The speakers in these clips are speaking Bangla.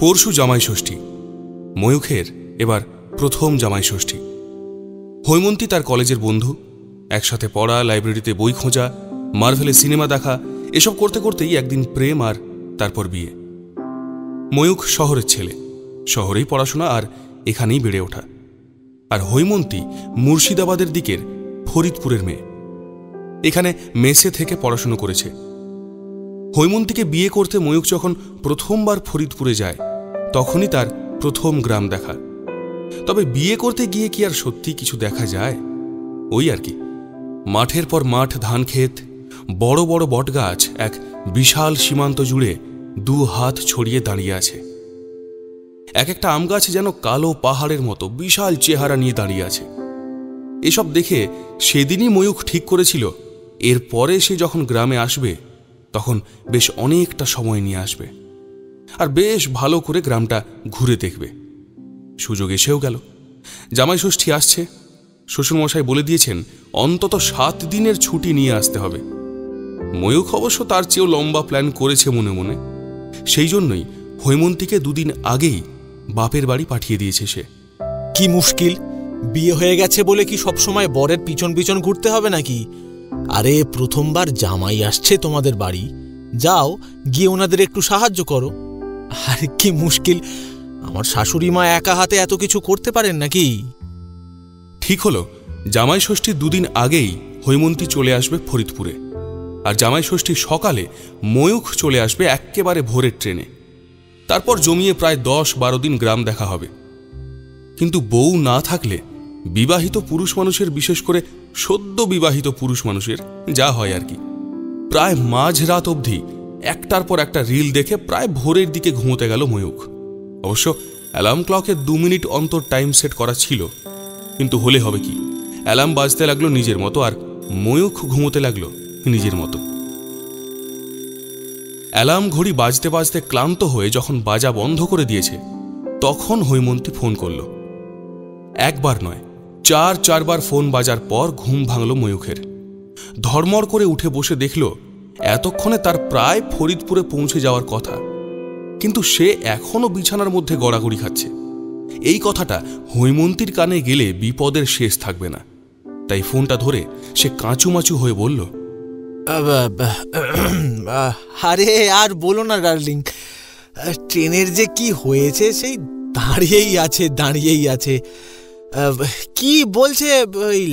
পরশু জামাই ষষ্ঠী। ময়ূখের এবার প্রথম জামাই ষষ্ঠী। হৈমন্তী তার কলেজের বন্ধু, একসাথে পড়া, লাইব্রেরিতে বই খোঁজা, মার্ভেলে সিনেমা দেখা, এসব করতে করতেই একদিন প্রেম, আর তারপর বিয়ে। ময়ূখ শহরের ছেলে, শহরেই পড়াশোনা আর এখানেই বেড়ে ওঠা। আর হৈমন্তী মুর্শিদাবাদের দিকের ফরিদপুরের মেয়ে, এখানে মেসে থেকে পড়াশুনো করেছে। হৈমন্তীকে বিয়ে করতে ময়ূখ যখন প্রথমবার ফরিদপুরে যায়, তখনই তার প্রথম গ্রাম দেখা। তবে বিয়ে করতে গিয়ে কি আর সত্যি কিছু দেখা যায়? ওই আর কি, মাঠের পর মাঠ, ধান ক্ষেত, বড় বড় বটগাছ এক বিশাল সীমান্ত জুড়ে দু হাত ছড়িয়ে দাঁড়িয়ে আছে। এক একটা আম গাছ যেন কালো পাহাড়ের মতো বিশাল চেহারা নিয়ে দাঁড়িয়ে আছে। এসব দেখে সেদিনই ময়ূখ ঠিক করেছিল, এরপরে সে যখন গ্রামে আসবে তখন বেশ অনেকটা সময় নিয়ে আসবে, আর বেশ ভালো করে গ্রামটা ঘুরে দেখবে। সুযোগ এসেও গেল। জামাই ষষ্ঠী আসছে। শ্বশুরমশাই বলে দিয়েছেন অন্তত 7 দিনের ছুটি নিয়ে আসতে হবে। ময়ূখ অবশ্য তার চেয়েও লম্বা প্ল্যান করেছে মনে মনে। সেই জন্যই হৈমন্তীকে 2 দিন আগেই বাপের বাড়ি পাঠিয়ে দিয়েছে সে। কি মুশকিল, বিয়ে হয়ে গেছে বলে কি সবসময় বরের পিছন পিছন ঘুরতে হবে নাকি? আরে প্রথমবার জামাই আসছে তোমাদের বাড়ি, যাও গিয়ে ওনাদের একটু সাহায্য করো। আরে কি মুশকিল, আমার শাশুড়ি মা একা হাতে এত কিছু করতে পারেন নাকি? ঠিক হলো, জামাই ষষ্ঠীর 2 দিন আগেই হৈমন্তী চলে আসবে ফরিদপুরে, আর জামাই ষষ্ঠীর সকালে ময়ূখ চলে আসবে একেবারে ভোরের ট্রেনে। তারপর জমিয়ে প্রায় 10-12 দিন গ্রাম দেখা হবে। কিন্তু বউ না থাকলে বিবাহিত পুরুষ মানুষের, বিশেষ করে সদ্য বিবাহিত পুরুষ মানুষের যা হয় আর কি, প্রায় মাঝরাত অবধি একটার পর একটা রিল দেখে প্রায় ভোরের দিকে ঘুমোতে গেল ময়ূখ। অবশ্য অ্যালার্ম ক্লকে 2 মিনিট অন্তর টাইম সেট করা ছিল, কিন্তু হলে হবে কি, অ্যালার্ম বাজতে লাগলো নিজের মতো, আর ময়ূখ ঘুমোতে লাগলো নিজের মতো। অ্যালার্ম ঘড়ি বাজতে বাজতে ক্লান্ত হয়ে যখন বাজা বন্ধ করে দিয়েছে, তখন হৈমন্তী ফোন করল। একবার নয়, 4 বার ফোন বাজার পর ঘুম ভাঙল ময়ূখের। ধর্মর করে উঠে বসে দেখল এতক্ষণে তার প্রায় ফরিদপুরে পৌঁছে যাওয়ার কথা, কিন্তু সে এখনো বিছানার মধ্যে গড়াগড়ি খাচ্ছে। এই কথাটা হৈমন্তীর কানে গেলে বিপদের শেষ থাকবে না। তাই ফোনটা ধরে সে কাঁচুমাচু হয়ে বলল, আরে আর বলো না ডার্লিং, ট্রেনের যে কি হয়েছে, সেই দাঁড়িয়েই আছে। কি বলছে,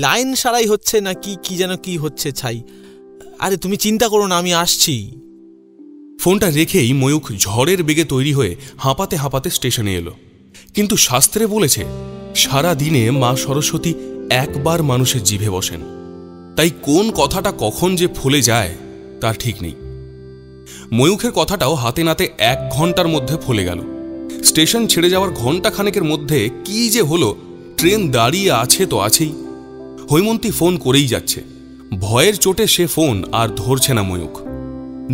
লাইন সারাই হচ্ছে না কি যেন কি হচ্ছে ছাই। আরে তুমি চিন্তা করো না, আমি আসছি। ফোনটা রেখেই ময়ূখ ঝড়ের বেগে তৈরি হয়ে হাঁপাতে হাঁপাতে স্টেশনে এলো। কিন্তু শাস্ত্রে বলেছে সারা দিনে মা সরস্বতী একবার মানুষের জিভে বসেন, তাই কোন কথাটা কখন যে ফলে যায় তার ঠিক নেই। ময়ূখের কথাটাও হাতে নাতে 1 ঘন্টার মধ্যে ফলে গেল। স্টেশন ছেড়ে যাওয়ার ঘন্টা খানেকের মধ্যে কি যে হলো, ট্রেন দাঁড়িয়ে আছে তো আছেই। হৈমন্তী ফোন করেই যাচ্ছে। ভয়ের চোটে সে ফোন আর ধরছে না ময়ূখ।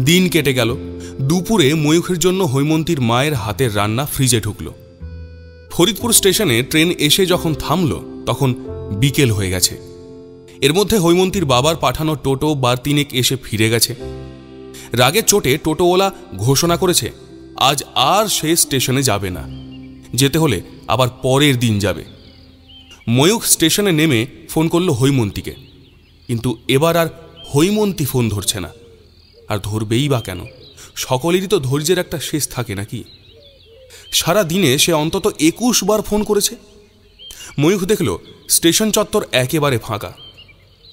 দিন কেটে গেল। দুপুরে ময়ূখের জন্য হৈমন্তীর মায়ের হাতের রান্না ফ্রিজে ঢুকল। ফরিদপুর স্টেশনে ট্রেন এসে যখন থামল, তখন বিকেল হয়ে গেছে। এর মধ্যে হৈমন্তীর বাবার পাঠানো টোটো 3 এসে ফিরে গেছে। রাগের চোটে টোটোওয়ালা ঘোষণা করেছে আজ আর সে স্টেশনে যাবে না, যেতে হলে আবার পরের দিন যাবে। ময়ূখ স্টেশনে নেমে ফোন করল হৈমন্তীকে, কিন্তু এবার আর হৈমন্তী ফোন ধরছে না। আর ধরবেই বা কেন? সকলেরই তো ধৈর্যের একটা শেষ থাকে নাকি? সারা দিনে সে অন্তত 21 বার ফোন করেছে। ময়ূখ দেখল স্টেশন চত্বর একেবারে ফাঁকা।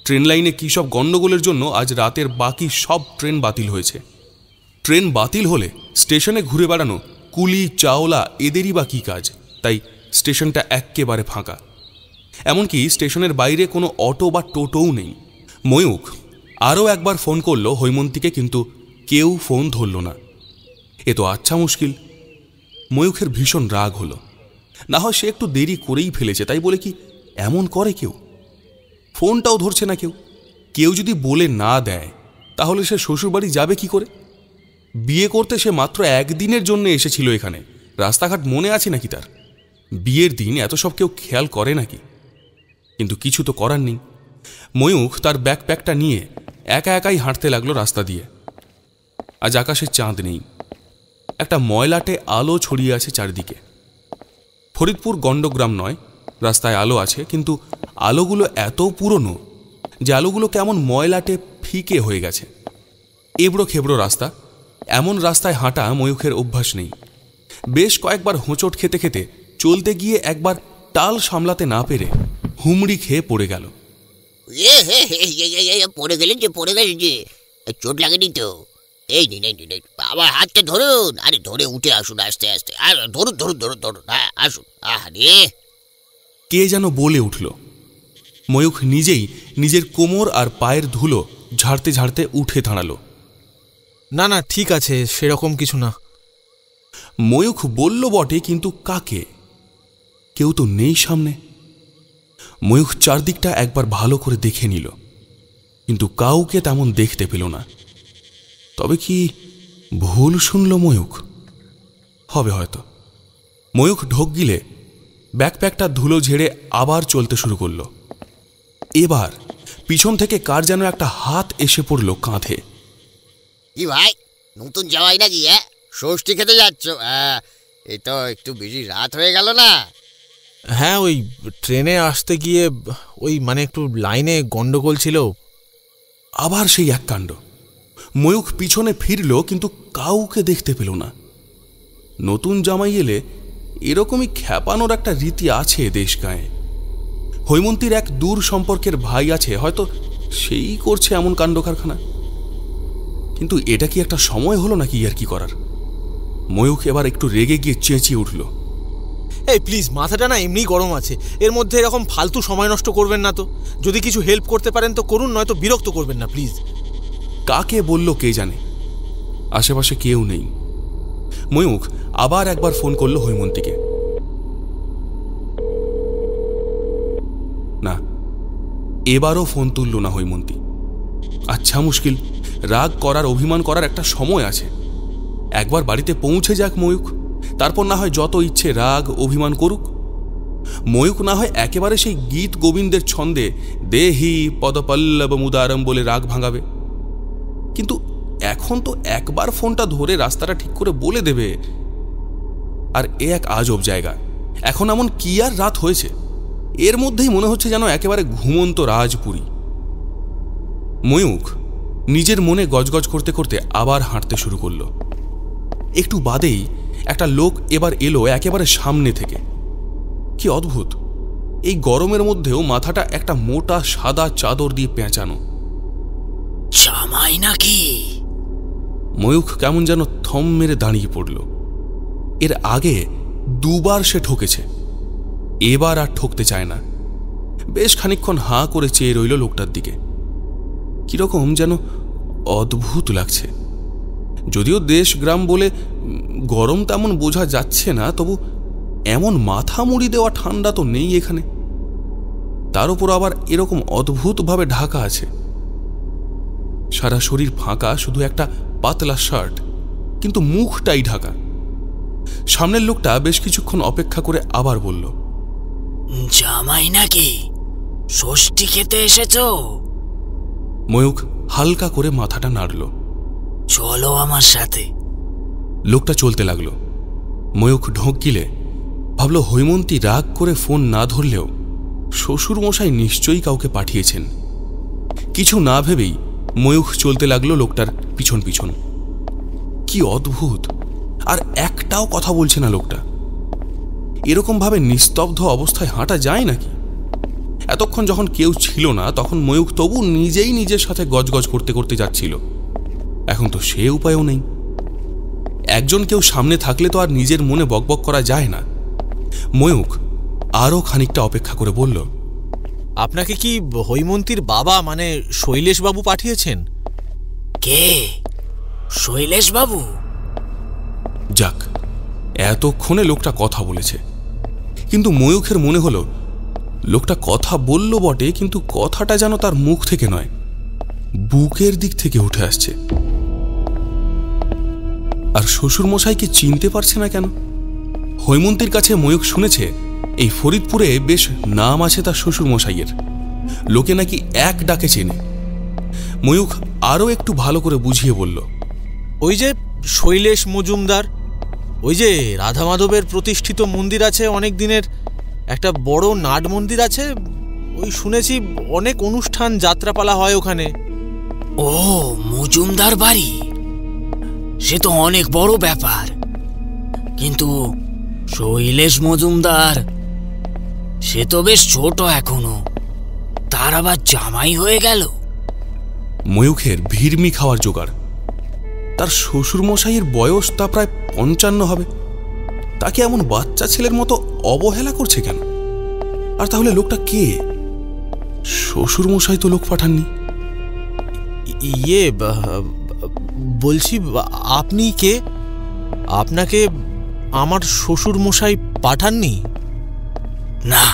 ট্রেন লাইনে কী সব গণ্ডগোলের জন্য আজ রাতের বাকি সব ট্রেন বাতিল হয়েছে। ট্রেন বাতিল হলে স্টেশনে ঘুরে বেড়ানো কুলি, চাওলা এদেরই বা কী কাজ? তাই স্টেশনটা একেবারে ফাঁকা। এমনকি স্টেশনের বাইরে কোনো অটো বা টোটোও নেই। ময়ূখ আরও একবার ফোন করল হৈমন্তীকে, কিন্তু কেউ ফোন ধরল না। এ তো আচ্ছা মুশকিল। ময়ূখের ভীষণ রাগ হলো। না হয় সে একটু দেরি করেই ফেলেছে, তাই বলে কি এমন করে কেউ? ফোনটাও ধরছে না কেউ। কেউ যদি বলে না দেয় তাহলে সে শ্বশুরবাড়ি যাবে কি করে? বিয়ে করতে সে মাত্র 1 দিনের জন্য এসেছিল এখানে। রাস্তাঘাট মনে আছে নাকি তার? বিয়ের দিন এত সব কেউ খেয়াল করে নাকি? কিন্তু কিছু তো করার নেই। ময়ূখ তার ব্যাকপ্যাকটা নিয়ে একা একাই হাঁটতে লাগলো রাস্তা দিয়ে। আজ আকাশে চাঁদ নেই। একটা ময়লাটে আলো ছড়িয়ে আছে চারিদিকে। ফরিদপুর গণ্ডগ্রাম নয়, রাস্তায় আলো আছে, কিন্তু আলোগুলো এত পুরনো যে আলোগুলো কেমন ময়লাটে ফিকে হয়ে গেছে। এবড়ো খেবড়ো রাস্তা, এমন রাস্তায় হাঁটা ময়ূখের অভ্যাস নেই। বেশ কয়েকবার হোঁচট খেতে খেতে চলতে গিয়ে একবার টাল সামলাতে না পেরে হুমড়ি খেয়ে পড়ে গেল। পড়ে গেলেন যে চোট লাগেনি তো? এই নিন আবার হাতটা ধরুন, আরে ধরে উঠে আসুন আস্তে আস্তে, আর ধরুন, হ্যাঁ আসুন। আরে কে যেন বলে উঠল। ময়ূখ নিজেই নিজের কোমর আর পায়ের ধুলো ঝাড়তে ঝাড়তে উঠে দাঁড়ালো। না না, ঠিক আছে, সেরকম কিছু না। ময়ূখ বলল বটে, কিন্তু কাকে? কেউ তো নেই সামনে। ময়ূখ চারদিকটা একবার ভালো করে দেখে নিল, কিন্তু কাউকে তেমন দেখতে পেল না। তবে কি ভুল শুনল ময়ূখ? হবে হয়তো। ময়ূখ ঢোক গিলে ব্যাকপ্যাকটা ধুলো ঝেড়ে আবার চলতে শুরু করল। এবার পিছন থেকে কার যেন একটা হাত এসে পড়ল কাঁধে। কি ভাই, নতুন জামাই নাকি? ষষ্ঠী খেতে যাচ্ছ? এই তো একটু বেশি রাত হয়ে গেল না? হ্যাঁ, ওই ট্রেনে আসতে গিয়ে মানে একটু লাইনে গন্ডগোল ছিল। আবার সেই এক কাণ্ড। ময়ূখ পিছনে ফিরল, কিন্তু কাউকে দেখতে পেল না। নতুন জামাই এলে এরকমই খ্যাপানোর একটা রীতি আছে দেশ গায়ে। হৈমন্তীর এক দূর সম্পর্কের ভাই আছে, হয়তো সেই করছে এমন কাণ্ড কারখানা। কিন্তু এটা কি একটা সময় হলো নাকি আর কি করার? ময়ূখ এবার একটু রেগে গিয়ে চেঁচিয়ে উঠল, এই প্লিজ, মাথাটা না এমনি গরম আছে, এর মধ্যে এরকম ফালতু সময় নষ্ট করবেন না তো। যদি কিছু হেল্প করতে পারেন তো করুন, নয়তো বিরক্ত করবেন না প্লিজ। কাকে বলল কে জানে, আশেপাশে কেউ নেই। ময়ূখ আবার একবার ফোন করল হৈমন্তীকে। না, এবারও ফোন তুলল না হৈমন্তী। আচ্ছা মুশকিল, রাগ করার অভিমান করার একটা সময় আছে। একবার বাড়িতে পৌঁছে যাক ময়ূখ, তারপর না হয় যত ইচ্ছে রাগ অভিমান করুক। ময়ূখ না হয় একেবারে সেই গীত গোবিন্দের ছন্দে দেহি পদপল্লব মুদারম বলে রাগ ভাঙাবে। কিন্তু এখন তো একবার ফোনটা ধরে রাস্তাটা ঠিক করে বলে দেবে। আর এ এক আজব জায়গা। এখন এমন কি আর রাত হয়েছে, এর মধ্যেই মনে হচ্ছে যেন একেবারে ঘুমন্ত রাজপুরী। ময়ূখ নিজের মনে গজগজ করতে করতে আবার হাঁটতে শুরু করল। একটু বাদেই একটা লোক এবার এলো একেবারে সামনে থেকে। কি অদ্ভুত, এই গরমের মধ্যেও মাথাটা একটা মোটা সাদা চাদর দিয়ে পেঁচানো। জামাই নাকি? ময়ূখ কেমন যেন থম মেরে দাঁড়িয়ে পড়ল। এর আগে দুবার সে ঠকেছে, এবার আর ঠকতে চায় না। বেশ খানিকক্ষণ হাঁ করে চেয়ে রইল লোকটার দিকে। কিরকম যেন অদ্ভুত লাগছে। যদিও দেশ গ্রাম বলে গরম তেমন বোঝা যাচ্ছে না, তবু এমন মাথা মুড়ি দেওয়া ঠান্ডা তো নেই এখানে। তার উপর আবার এরকম অদ্ভুতভাবে ঢাকা আছে। সারা শরীর ফাঁকা, শুধু একটা পাতলা শার্ট, কিন্তু মুখটাই ঢাকা। সামনের লোকটা বেশ কিছুক্ষণ অপেক্ষা করে আবার বলল, জামাই নাকি? ষষ্ঠী খেতে এসেছো? ময়ূখ হালকা করে মাথাটা নাড়ল। চলো আমার সাথে। লোকটা চলতে লাগলো। ময়ূখ ঢোক গিলে ভাবল হৈমন্তী রাগ করে ফোন না ধরলেও শ্বশুর মশাই নিশ্চয়ই কাউকে পাঠিয়েছেন। কিছু না ভেবেই ময়ূখ চলতে লাগলো লোকটার পিছন পিছন। কি অদ্ভুত, আর একটাও কথা বলছে না লোকটা। এরকমভাবে নিস্তব্ধ অবস্থায় হাঁটা যায় নাকি? এতক্ষণ যখন কেউ ছিল না তখন ময়ূখ তবু নিজেই নিজের সাথে গজগজ করতে করতে যাচ্ছিল। এখন তো সে উপায়ও নেই। একজন কেউ সামনে থাকলে তো আর নিজের মনে বকবক করা যায় না। ময়ূখ আরও খানিকটা অপেক্ষা করে বলল, আপনাকে কি হৈমন্তীর বাবা মানে শৈলেশবাবু পাঠিয়েছেন? কে? শৈলেশবাবু? যাক, এতক্ষণে লোকটা কথা বলেছে। কিন্তু ময়ূখের মনে হলো লোকটা কথা বলল বটে, কিন্তু কথাটা যেন তার মুখ থেকে নয়, বুকের দিক থেকে উঠে আসছে। আর শ্বশুর মশাইকে চিনতে পারছে না কেন? হৈমন্তীর কাছে ময়ূখ শুনেছে এই ফরিদপুরে বেশ নাম আছে তার শ্বশুর মশাইয়ের, লোকে নাকি এক ডাকে চেনে। ময়ূখ আরও একটু ভালো করে বুঝিয়ে বলল, ওই যে শৈলেশ মজুমদার, ওই যে রাধা মাধবের প্রতিষ্ঠিত মন্দির আছে অনেক দিনের, একটা বড় নাট মন্দির আছে, ওই শুনেছি অনেক অনুষ্ঠান যাত্রাপালা হয় ওখানে। ও মজুমদার বাড়ি, সে তো অনেক বড় ব্যাপার। কিন্তু শৈলেশ মজুমদার, সে তো বেশ ছোট এখনো, তার আবার জামাই হয়ে গেল। ময়ূখের ভিড়মি খাওয়ার জোগাড়। তার শ্বশুরমশাইয়ের বয়স তা প্রায় 55 হবে, তাকে এমন বাচ্চা ছেলের মতো অবহেলা করছে কেন? আর তাহলে লোকটা কে? শ্বশুরমশাই তো লোক পাঠাননি। ইয়ে বলছি, আপনি কে? আপনাকে আমার শ্বশুর মশাই পাঠাননি? না,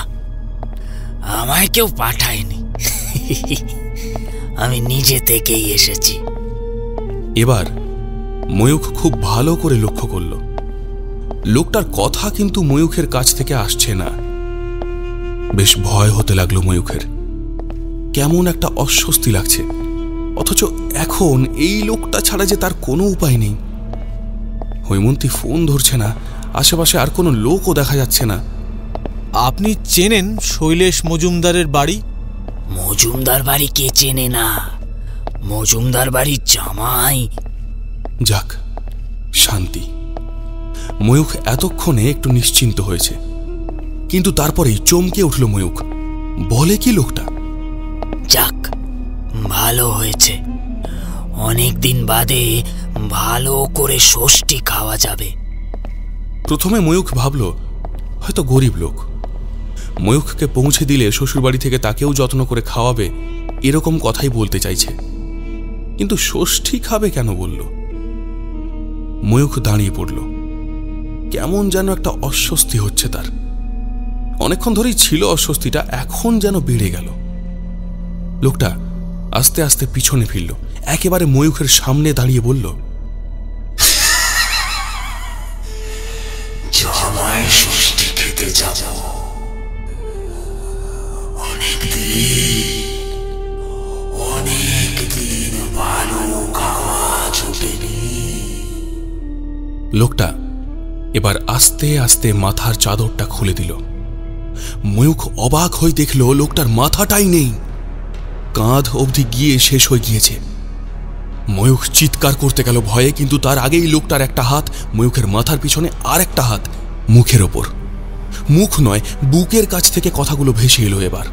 আমায় কেউ পাঠায়নি, আমি নিজে থেকেই এসেছি। এবার ময়ূখ খুব ভালো করে লক্ষ্য করল, লোকটার কথা কিন্তু ময়ূখের কাছ থেকে আসছে না। বেশ ভয় হতে লাগলো ময়ূখের, কেমন একটা অস্বস্তি লাগছে। অথচ এখন এই লোকটা ছাড়া যে তার কোনো উপায় নেই। হৈমন্তী ফোন ধরছে না, আশেপাশে আর কোনো লোকও দেখা যাচ্ছে না। আপনি চেনেন শৈলেশ মজুমদারের বাড়ি? মজুমদার বাড়ি কে চেনে না? মজুমদার বাড়ির জামাই। যাক, শান্তি। ময়ূখ এতক্ষণে একটু নিশ্চিন্ত হয়েছে, কিন্তু তারপরেই চমকে উঠল ময়ূখ। বলে কি লোকটা? যাক, ভালো হয়েছে, অনেক দিন বাদে ভালো করে ষষ্ঠী খাওয়া যাবে। প্রথমে ময়ূখ ভাবল হয়তো গরিব লোক, ময়ূখকে পৌঁছে দিলে শ্বশুরবাড়ি থেকে তাকেও যত্ন করে খাওয়াবে, এরকম কথাই বলতে চাইছে। কিন্তু ষষ্ঠী খাবে কেন বলল? ময়ূখ দাঁড়িয়ে পড়ল, কেমন যেন একটা অস্বস্তি হচ্ছে তার। অনেকক্ষণ ধরেই ছিল অস্বস্তিটা, এখন যেন বেড়ে গেল। লোকটা আস্তে আস্তে পিছনে ফিরল, একেবারে ময়ূখের সামনে দাঁড়িয়ে বলল, জামাই ষষ্ঠী খেতে যাব, অনেকদিন ভালো খাওয়া জোটেনি। লোকটা এবার আস্তে আস্তে মাথার চাদরটা খুলে দিল। ময়ূখ অবাক হয়ে দেখল লোকটার মাথাটাই নেই, কাঁধ অবধি গিয়ে শেষ হয়ে গিয়েছে। ময়ূখ চিৎকার করতে গেল ভয়ে, কিন্তু তার আগেই লোকটার একটা হাত ময়ূখের মাথার পিছনে, আর একটা হাত মুখের ওপর। মুখ নয়, বুকের কাছ থেকে কথাগুলো ভেসে এলো এবার।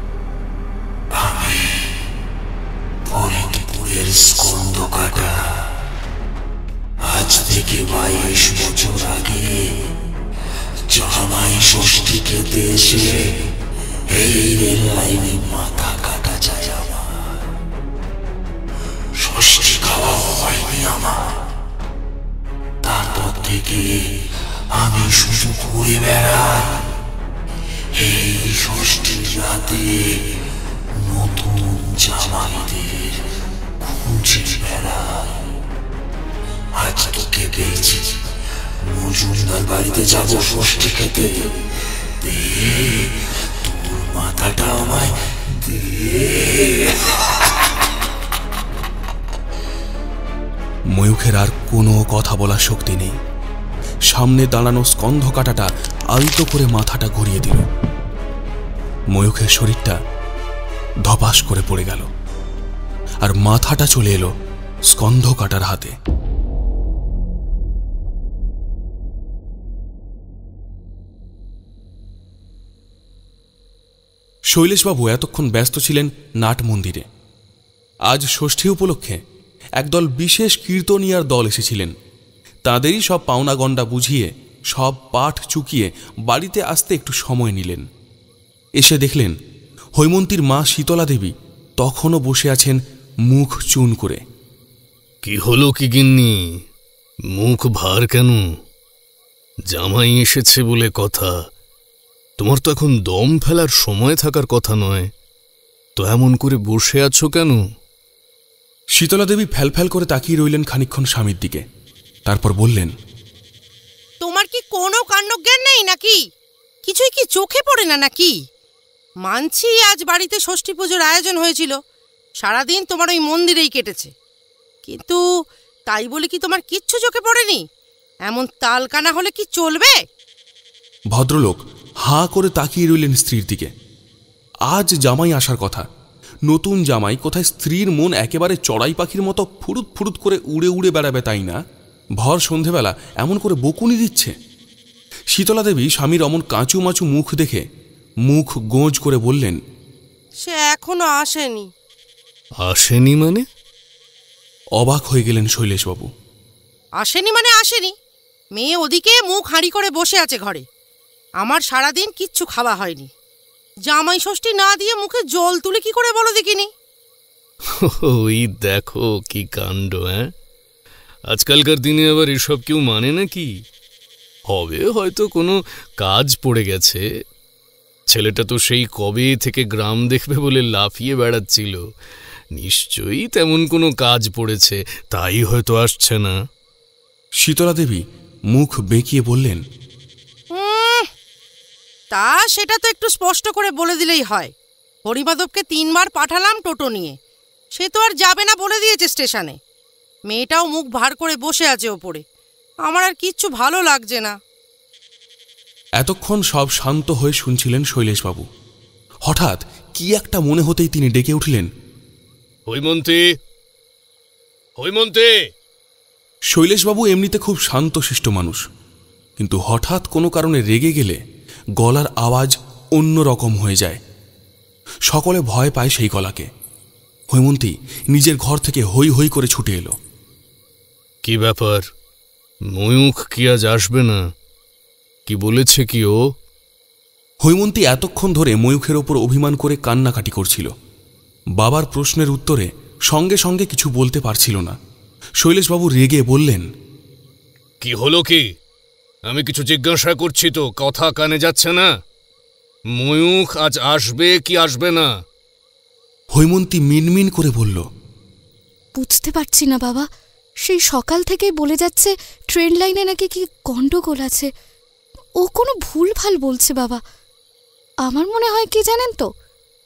ভরতপুরের স্কন্দ কাটা, আজ থেকে 22 বছর আগে জামাই ষষ্ঠী খেতে এসে এই রেল লাইনে মাথা কাটা যায় আমার। ষষ্ঠী খাওয়া হয়নি আমার। তারপর থেকে আমি শুধু ঘুরে বেড়াই, এই ষষ্ঠীর রাতে নতুন জামাইদের খুঁজে বেড়াই। আজ তোকে পেয়েছি, মজুমদার বাড়িতে যাবো ষষ্ঠী খেতে। দে তোর মাথাটা আমায় দে। ময়ূখের আর কোনো কথা বলার শক্তি নেই। সামনে দাঁড়ানো স্কন্ধ কাটাটা আলতো করে মাথাটা ঘুরিয়ে দিল। ময়ূখের শরীরটা ধপাস করে পড়ে গেল, আর মাথাটা চলে এলো স্কন্ধ কাটার হাতে। শৈলেশবাবু এতক্ষণ ব্যস্ত ছিলেন নাট মন্দিরে। আজ ষষ্ঠী উপলক্ষে একদল বিশেষ কীর্তনিয়ার দল এসেছিলেন। তাঁদেরই সব পাওনা গণ্ডা বুঝিয়ে, সব পাঠ চুকিয়ে বাড়িতে আসতে একটু সময় নিলেন। এসে দেখলেন হৈমন্তীর মা শীতলা দেবী তখনও বসে আছেন মুখ চুন করে। কি হলো কি গিন্নি, মুখ ভার কেন? জামাই এসেছে বলে কথা, তোমার তো এখন দম ফেলার সময় থাকার কথা নয়, তো এমন করে বসে আছো কেন? শীতলা দেবী ফ্যালফ্যাল করে তাকিয়ে রইলেন খানিকক্ষণ স্বামীর দিকে, তারপর বললেন, তোমার কি কোনো কাণ্ডজ্ঞান নেই নাকি? কিছুই কি চোখে পড়ে না নাকি? মানছি আজ বাড়িতে ষষ্ঠী পুজোর আয়োজন হয়েছিল, সারাদিন তোমার ওই মন্দিরেই কেটেছে, কিন্তু তাই বলে কি তোমার কিচ্ছু চোখে পড়েনি? এমন তালকানা হলে কি চলবে? ভদ্রলোক হাঁ করে তাকিয়ে রইলেন স্ত্রীর দিকে। আজ জামাই আসার কথা, নতুন জামাই কোথায় স্ত্রীর মন একেবারে চড়াই পাখির মতো ফুরুত ফুরুত করে উড়ে উড়ে বেড়াবে তাই না, ভর সন্ধেবেলা এমন করে বকুনি দিচ্ছে। শীতলা দেবী স্বামীর অমন কাঁচু মাচু মুখ দেখে মুখ গোঁজ করে বললেন, সে এখনো আসেনি। আসেনি মানে? অবাক হয়ে গেলেন শৈলেশবাবু। আসেনি মানে আসেনি। মেয়ে ওদিকে মুখ হাঁড়ি করে বসে আছে ঘরে। আমার সারাদিন কিচ্ছু খাওয়া হয়নি। জামাই ষষ্ঠী না দিয়ে মুখে জল তুলে কি করে বলো দেখিনি? ওই দেখো কি কাণ্ড! হ্যাঁ, আজকালকার দিনে আবার এসব কেউ মানে নাকি? হবে হয়তো কোনো কাজ পড়ে গেছে। ছেলেটা তো সেই কবে থেকে গ্রাম দেখবে বলে লাফিয়ে বেড়াচ্ছিল। নিশ্চয়ই তেমন কোনো কাজ পড়েছে, তাই হয়তো আসছে না। শীতলা দেবী মুখ বেঁকিয়ে বললেন, তা সেটা তো একটু স্পষ্ট করে বলে দিলেই হয়। হরিমাধবকে 3 বার পাঠালাম টোটো নিয়ে, সে তো আর যাবে না বলে দিয়েছে স্টেশনে। মেয়েটাও মুখ ভার করে বসে আছে ওপরে। আমার আর কিচ্ছু ভালো লাগছে না। এতক্ষণ সব শান্ত হয়ে শুনছিলেন শৈলেশবাবু। হঠাৎ কি একটা মনে হতেই তিনি ডেকে উঠলেন, হৈমন্তী, হৈমন্তী! শৈলেশবাবু এমনিতে খুব শান্তশিষ্ট মানুষ, কিন্তু হঠাৎ কোনো কারণে রেগে গেলে গলার আওয়াজ অন্য রকম হয়ে যায়। সকলে ভয় পায় সেই গলাকে। হৈমন্তী নিজের ঘর থেকে হৈ হৈ করে ছুটে এলো। কি ব্যাপার? ময়ূখ কি আজ আসবে না? কি বলেছে কি ও? হৈমন্তী এতক্ষণ ধরে ময়ূখের ওপর অভিমান করে কান্নাকাটি করছিল। বাবার প্রশ্নের উত্তরে সঙ্গে সঙ্গে কিছু বলতে পারছিল না। শৈলেশবাবু রেগে বললেন, কি হলো কি? আমি কিছু জিজ্ঞাসা করছি তো, কথা কানে যাচ্ছে না। ময়ূখ আজ আসবে কি আসবে না? হৈমন্তী মিনমিন করে বলল, বুঝতে পারছি না বাবা। সেই সকাল থেকেই বলে যাচ্ছে ট্রেন লাইনে নাকি কি গন্ডগোল আছে। ও কোনো ভুলভাল বলছে বাবা। আমার মনে হয় কি জানেন তো,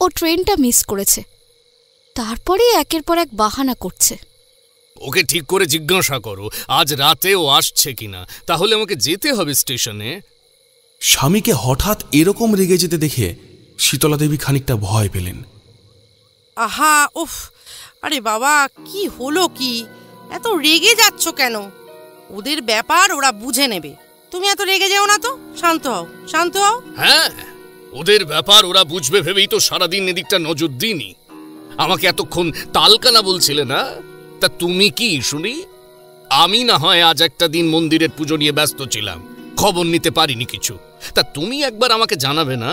ও ট্রেনটা মিস করেছে, তারপরে একের পর এক বাহানা করছে। ওকে ঠিক করে জিজ্ঞাসা করো আজ রাতে ও আসছে কিনা, তাহলে আমাকে যেতে হবে স্টেশনে। স্বামীকে হঠাৎ এরকম রেগে যেতে দেখে শীতলা দেবী খানিকটা ভয় পেলেন। আহা, উফ! আরে বাবা, কি হলো কি? এত রেগে যাচ্ছ কেন? ওদের ব্যাপার ওরা বুঝে নেবে। তুমি এত রেগে যাও না তো, শান্ত হও, শান্ত হও। হ্যাঁ, ওদের ব্যাপার ওরা বুঝবে ভেবেই তো সারাদিন এদিকটা নজর দিইনি। আমাকে এতক্ষণ তালকানা বলছিলে না? তা তুমি কি শুনি? আমি না হয় আজ একটা দিন মন্দিরের পুজো নিয়ে ব্যস্ত ছিলাম, খবর নিতে পারিনি কিছু। তা তুমি একবার আমাকে জানাবে না?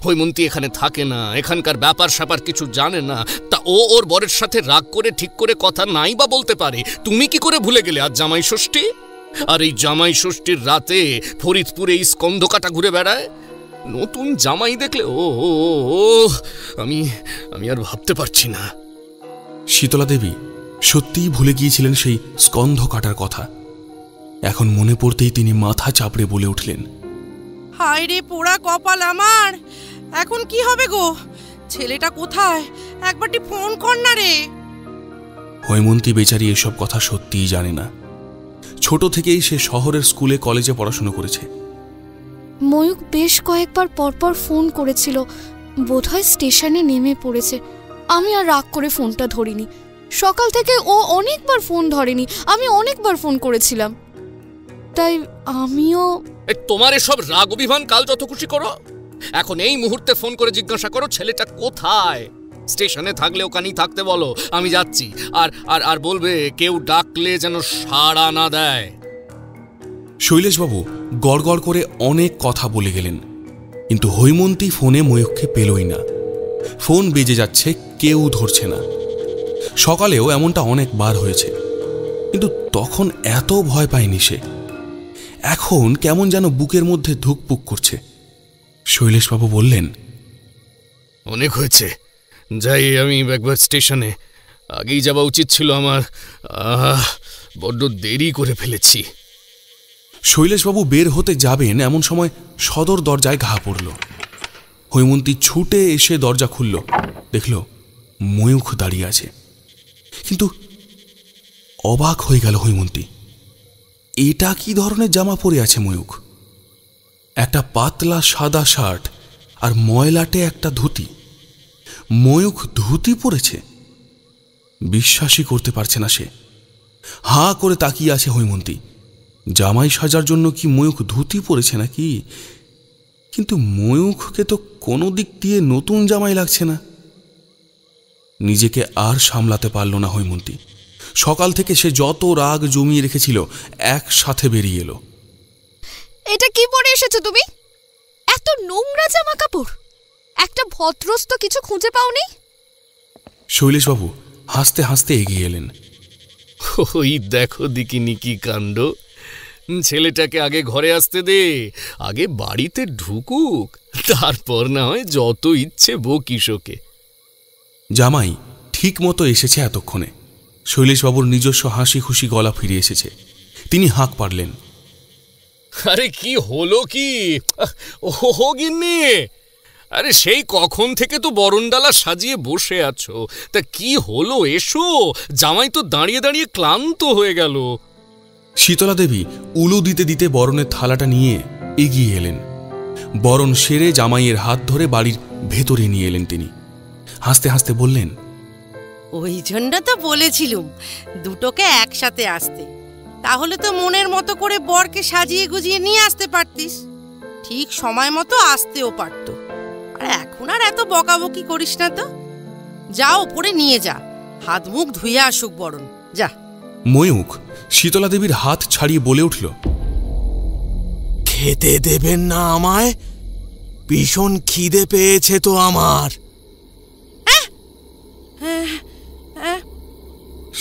হৈমন্তী এখানে থাকে না, এখানকার ব্যাপার স্যাপার কিছু জানে না, তা ও ওর বরের সাথে রাগ করে ঠিক করে কথা নাই বা বলতে পারে। তুমি কি করে ভুলে গেলে আজ জামাই ষষ্ঠী? আর এই জামাই ষষ্ঠীর রাতে ফরিদপুরে এই স্কন্ধ কাটা ঘুরে বেড়ায়। নতুন জামাই দেখলে ও আমি আর ভাবতে পারছি না। শীতলা দেবী সত্যিই ভুলে গিয়েছিলেন সেই স্কন্ধ কাটার কথা। এখন মনে পড়তেই তিনি মাথা চাপড়ে বলে উঠলেন, হায় রে পোড়া কপাল আমার! এখন কি হবে গো? ছেলেটা কোথায়? একবারটি ফোন কর না রে। হৈমন্তী বেচারি এসব কথা সত্যিই জানে না। ছোট থেকেই সে শহরের স্কুলে কলেজে পড়াশোনা করেছে। ময়ূখ বেশ কয়েকবার পরপর ফোন করেছিল, বোধহয় স্টেশনে নেমে পড়েছে। আমি আর রাগ করে ফোনটা ধরিনি। সকাল থেকে ও অনেকবার ফোন ধরেনি, আমি অনেকবার ফোন করেছিলাম, তাই আমিও। তোমার এসব রাগ অভিমান কাল যত খুশি করো, এখন এই মুহূর্তে ফোন করে জিজ্ঞাসা করো ছেলেটা কোথায়। স্টেশনে থাকলে ওখানেই থাকতে বলো, আমি যাচ্ছি। আর আর আর বলবে কেউ ডাকলে যেন সাড়া না দেয়। শৈলেশবাবু গড়গড় করে অনেক কথা বলে গেলেন, কিন্তু হৈমন্তী ফোনে ময়ূখকে পেলই না। ফোন বেজে যাচ্ছে, কেউ ধরছে না। সকালেও এমনটা অনেকবার হয়েছে, কিন্তু তখন এত ভয় পায়নি সে। এখন কেমন যেন বুকের মধ্যে ধুকপুক করছে। শৈলেশবাবু বললেন, অনেক হয়েছে, যাই আমি একবার স্টেশনে। আগেই যাওয়া উচিত ছিল আমার। বড্ড দেরি করে ফেলেছি। শৈলেশবাবু বের হতে যাবেন এমন সময় সদর দরজায় ঘা পড়ল। হৈমন্তী ছুটে এসে দরজা খুলল, দেখল ময়ূখ দাঁড়িয়ে আছে। কিন্তু অবাক হয়ে গেল হৈমন্তী। এটা কি ধরনের জামা পরে আছে ময়ূখ? একটা পাতলা সাদা শার্ট আর ময়লাটে একটা ধুতি। ময়ূখ ধুতি পরেছে? বিশ্বাসই করতে পারছে না সে। হাঁ করে তাকিয়ে আছে হৈমন্তী। জামাই সাজার জন্য কি ময়ূখ ধুতি পরেছে নাকি? কিন্তু ময়ূখকে তো কোনো দিক দিয়ে নতুন জামাই লাগছে না। নিজেকে আর সামলাতে পারল না হৈমন্তী। সকাল থেকে সে যত রাগ জমিয়ে রেখেছিল একসাথে বেরিয়ে এলো। এটা কি পরে এসেছো তুমি? এত নোংরা জামা কাপড়, একটা ভদ্রস্ত কিছু খুঁজে পাওনি? শৈলেশবাবু হাসতে হাসতে এগিয়ে এলেন। ওই দেখো দিকিনি কি কাণ্ড। ছেলেটাকে আগে ঘরে আসতে দে, আগে বাড়িতে ঢুকুক, তারপর না হয় যত ইচ্ছে বকিসোকে। জামাই ঠিক মতো এসেছে এতক্ষণে। শৈলেশবাবুর নিজস্ব হাসি খুশি গলা ফিরে এসেছে। তিনি হাঁক পারলেন, আরে কি হলো কি? ও গিন্নি, আরে সেই কখন থেকে তো বরণডালা সাজিয়ে বসে আছো, তা কি হলো? এসো, জামাই তো দাঁড়িয়ে দাঁড়িয়ে ক্লান্ত হয়ে গেল। শীতলা দেবী উলু দিতে দিতে বরণের থালাটা নিয়ে এগিয়ে এলেন। বরণ সেরে জামাইয়ের হাত ধরে বাড়ির ভেতরে নিয়ে এলেন তিনি। হাসতে হাসতে বললেন, ওই জন্য তো বলেছিলুম দুটোকে একসাথে আসতে, তাহলে তো মনের মতো করে বরকে সাজিয়ে গুজিয়ে নিয়ে আসতে পারতিস, ঠিক সময় মতো আসতেও পারতো। আর এখন আর এত বকাবকি করিস না তো। যা ওপরে নিয়ে যা, হাত মুখ ধুয়ে আসুক বরণ, যা। ময়ূখ শীতলা দেবীর হাত ছাড়িয়ে বলে উঠল, খেতে দেবেন না আমায়? ভীষণ খিদে পেয়েছে তো আমার।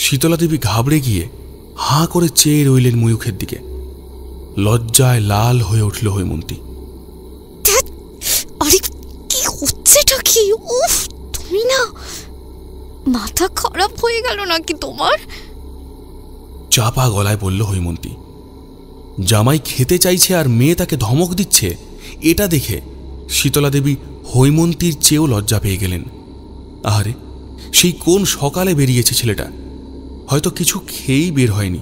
শীতলা দেবী ঘাবড়ে গিয়ে হাঁ করে চেয়ে রইলেন ময়ূখের দিকে। লজ্জায় লাল হয়ে উঠল হৈমন্তী। আরে কি হচ্ছেটা কি? উফ, তুমি না, মাথা খারাপ হয়ে গেল নাকি তোমার? চাপা গলায় বলল হৈমন্তী। জামাই খেতে চাইছে আর মেয়ে তাকে ধমক দিচ্ছে, এটা দেখে শীতলা দেবী হৈমন্তীর চেয়েও লজ্জা পেয়ে গেলেন। আহারে, সেই কোন সকালে বেরিয়েছে ছেলেটা, হয়তো কিছু খেয়েই বের হয়নি,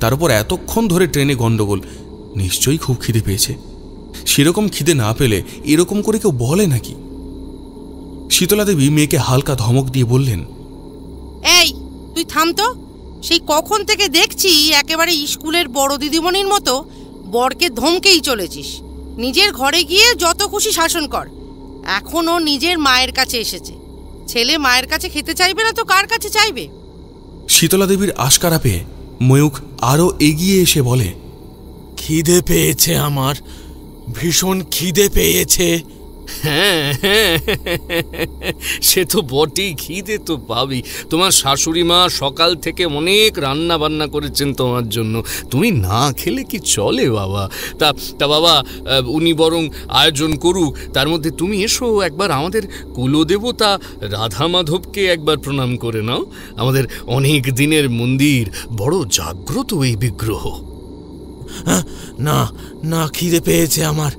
তার উপর এতক্ষণ ধরে ট্রেনে গন্ডগোল, নিশ্চয়ই খুব খিদে পেয়েছে। সেরকম খিদে না পেলে এরকম করে কেউ বলে নাকি? শীতলা দেবী মেয়েকে হালকা ধমক দিয়ে বললেন, এই তুই থাম তো, সেই কখন থেকে দেখছি একেবারে স্কুলের বড় দিদিমণির মতো বরকে ধমকেই চলেছিস। নিজের ঘরে গিয়ে যত খুশি শাসন কর। এখনও নিজের মায়ের কাছে এসেছে, ছেলে মায়ের কাছে খেতে চাইবে না তো কার কাছে চাইবে? শীতলা দেবীর আশকারা পেয়ে ময়ূখ আরো এগিয়ে এসে বলে, খিদে পেয়েছে আমার, ভীষণ খিদে পেয়েছে। হ্যাঁ হ্যাঁ, সে তো বটেই, খিদে তো পাবি। তোমার শাশুড়ি মা সকাল থেকে অনেক রান্না বান্না করেছেন তোমার জন্য, তুমি না খেলে কি চলে বাবা? তা বাবা, উনি বরং আয়োজন করুক, তার মধ্যে তুমি এসো একবার আমাদের কুলদেবতা রাধা মাধবকে একবার প্রণাম করে নাও। আমাদের অনেক দিনের মন্দির, বড় জাগ্রত এই বিগ্রহ। না না, খিদে পেয়েছে আমার,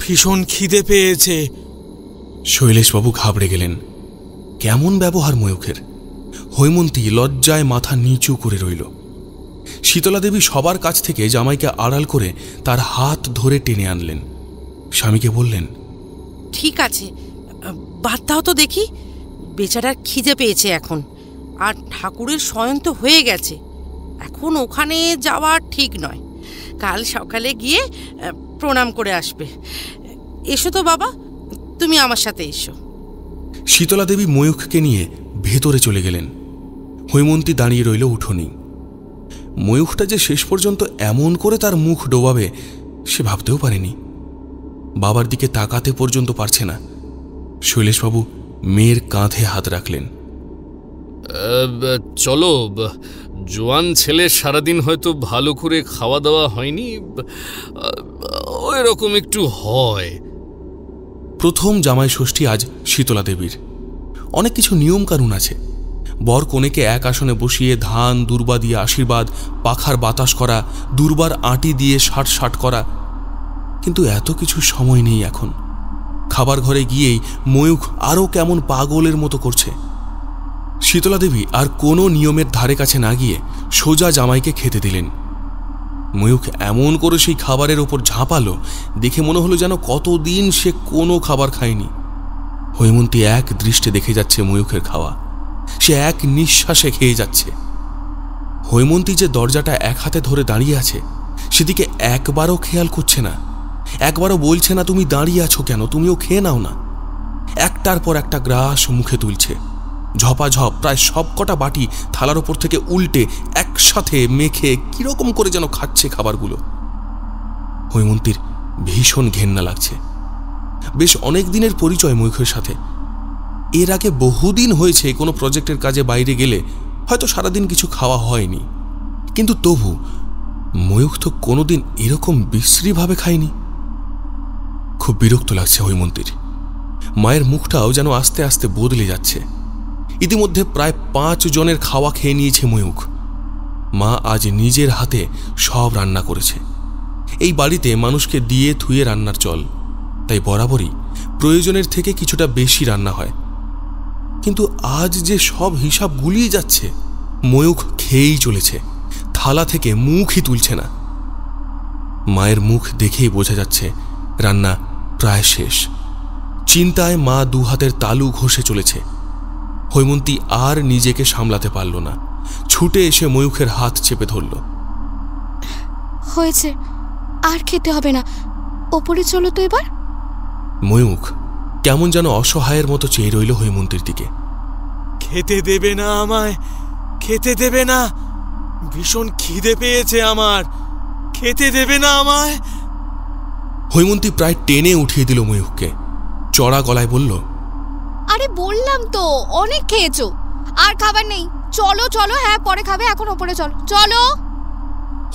ভীষণ খিদে পেয়েছে। শৈলেশবাবু ঘাবড়ে গেলেন। কেমন ব্যবহার ময়ূখের! হৈমন্তী লজ্জায় মাথা নিচু করে রইল। শীতলা দেবী সবার কাছ থেকে জামাইকে আড়াল করে তার হাত ধরে টেনে আনলেন। স্বামীকে বললেন, ঠিক আছে, বাদ দাও তো দেখি, বেচারার খিদে পেয়েছে এখন, আর ঠাকুরের শয়ন তো হয়ে গেছে, এখন ওখানে যাওয়া ঠিক নয়। কাল সকালে গিয়ে প্রণাম করে আসবে। এসো তো বাবা, তুমি আমার সাথে এসো। শীতলা দেবী ময়ূখকে নিয়ে ভেতরে চলে গেলেন। হৈমন্তী দাঁড়িয়ে রইল উঠোনি। ময়ূখটা যে শেষ পর্যন্ত এমন করে তার মুখ ডোবাবে সে ভাবতেও পারেনি। বাবার দিকে তাকাতে পর্যন্ত পারছে না। শৈলেশবাবু মেয়ের কাঁধে হাত রাখলেন। চলো, জোয়ান ছেলে সারাদিন হয়তো ভালো করে খাওয়া দাওয়া হয়নি, ওই রকম একটু হয়। প্রথম জামাই ষষ্ঠী আজ শীতলা দেবীর। অনেক কিছু নিয়ম কানুন আছে। বর কনেকে এক আসনে বসিয়ে ধান দুর্বা দিয়ে আশীর্বাদ, পাখার বাতাস করা, দুর্বার আঁটি দিয়ে ষাট করা, কিন্তু এত কিছু সময় নেই এখন। খাবার ঘরে গিয়েই ময়ূখ আরও কেমন পাগলের মতো করছে। শীতলা দেবী আর কোনো নিয়মের ধারে কাছে না গিয়ে সোজা জামাইকে খেতে দিলেন। ময়ূখ এমন করে সেই খাবারের ওপর ঝাঁপালো, দেখে মনে হলো যেন কতদিন সে কোনো খাবার খায়নি। হৈমন্তী এক দৃষ্টে দেখে যাচ্ছে ময়ূখের খাওয়া, সে এক নিঃশ্বাসে খেয়ে যাচ্ছে। হৈমন্তী যে দরজাটা এক হাতে ধরে দাঁড়িয়ে আছে সেদিকে একবারও খেয়াল করছে না, একবারও বলছে না তুমি দাঁড়িয়ে আছো কেন, তুমিও খেয়ে নাও না। একটার পর একটা গ্রাস মুখে তুলছে, ঝপাঝপ প্রায় সবকটা বাটি থালার ওপর থেকে উল্টে একসাথে মেখে কিরকম করে যেন খাচ্ছে খাবারগুলো। হৈমন্তীর ভীষণ ঘেন্না লাগছে। বেশ অনেক দিনের পরিচয় ময়ূখের সাথে, এর আগে বহুদিন হয়েছে কোনো প্রজেক্টের কাজে বাইরে গেলে হয়তো সারাদিন কিছু খাওয়া হয়নি, কিন্তু তবু ময়ূখ তো কোনোদিন এরকম বিশ্রীভাবে খায়নি। খুব বিরক্ত লাগছে হৈমন্তীর। মায়ের মুখটাও যেন আস্তে আস্তে বদলে যাচ্ছে। ইতিমধ্যে প্রায় 5 জনের খাওয়া খেয়ে নিয়েছে ময়ূখ। মা আজ নিজের হাতে সব রান্না করেছে। এই বাড়িতে মানুষকে দিয়ে থুয়ে রান্নার চল, তাই বরাবরই প্রয়োজনের থেকে কিছুটা বেশি রান্না হয়। কিন্তু আজ যে সব হিসাব গুলিয়ে যাচ্ছে, ময়ূখ খেয়েই চলেছে, থালা থেকে মুখই তুলছে না। মায়ের মুখ দেখেই বোঝা যাচ্ছে রান্না প্রায় শেষ। চিন্তায় মা 2 হাতের তালু ঘষে চলেছে। হৈমন্তী আর নিজেকে সামলাতে পারল না, ছুটে এসে ময়ূখের হাত চেপে ধরল। হয়েছে, আর খেতে হবে না, ওপরে চলো তো এবার। ময়ূখ কেমন যেন অসহায়ের মতো চেয়ে রইল হৈমন্তীর দিকে। খেতে দেবে না আমায়, খেতে দেবে না, ভীষণ খিদে পেয়েছে আমার, খেতে দেবে না আমায়। হৈমন্তী প্রায় টেনে উঠিয়ে দিল ময়ূখকে, চড়া গলায় বলল, আরে বললাম তো অনেক খেয়েছো, আর খাবার নেই, চলো চলো, হ্যাঁ পরে খাবে, এখন ওপরে চলো চলো।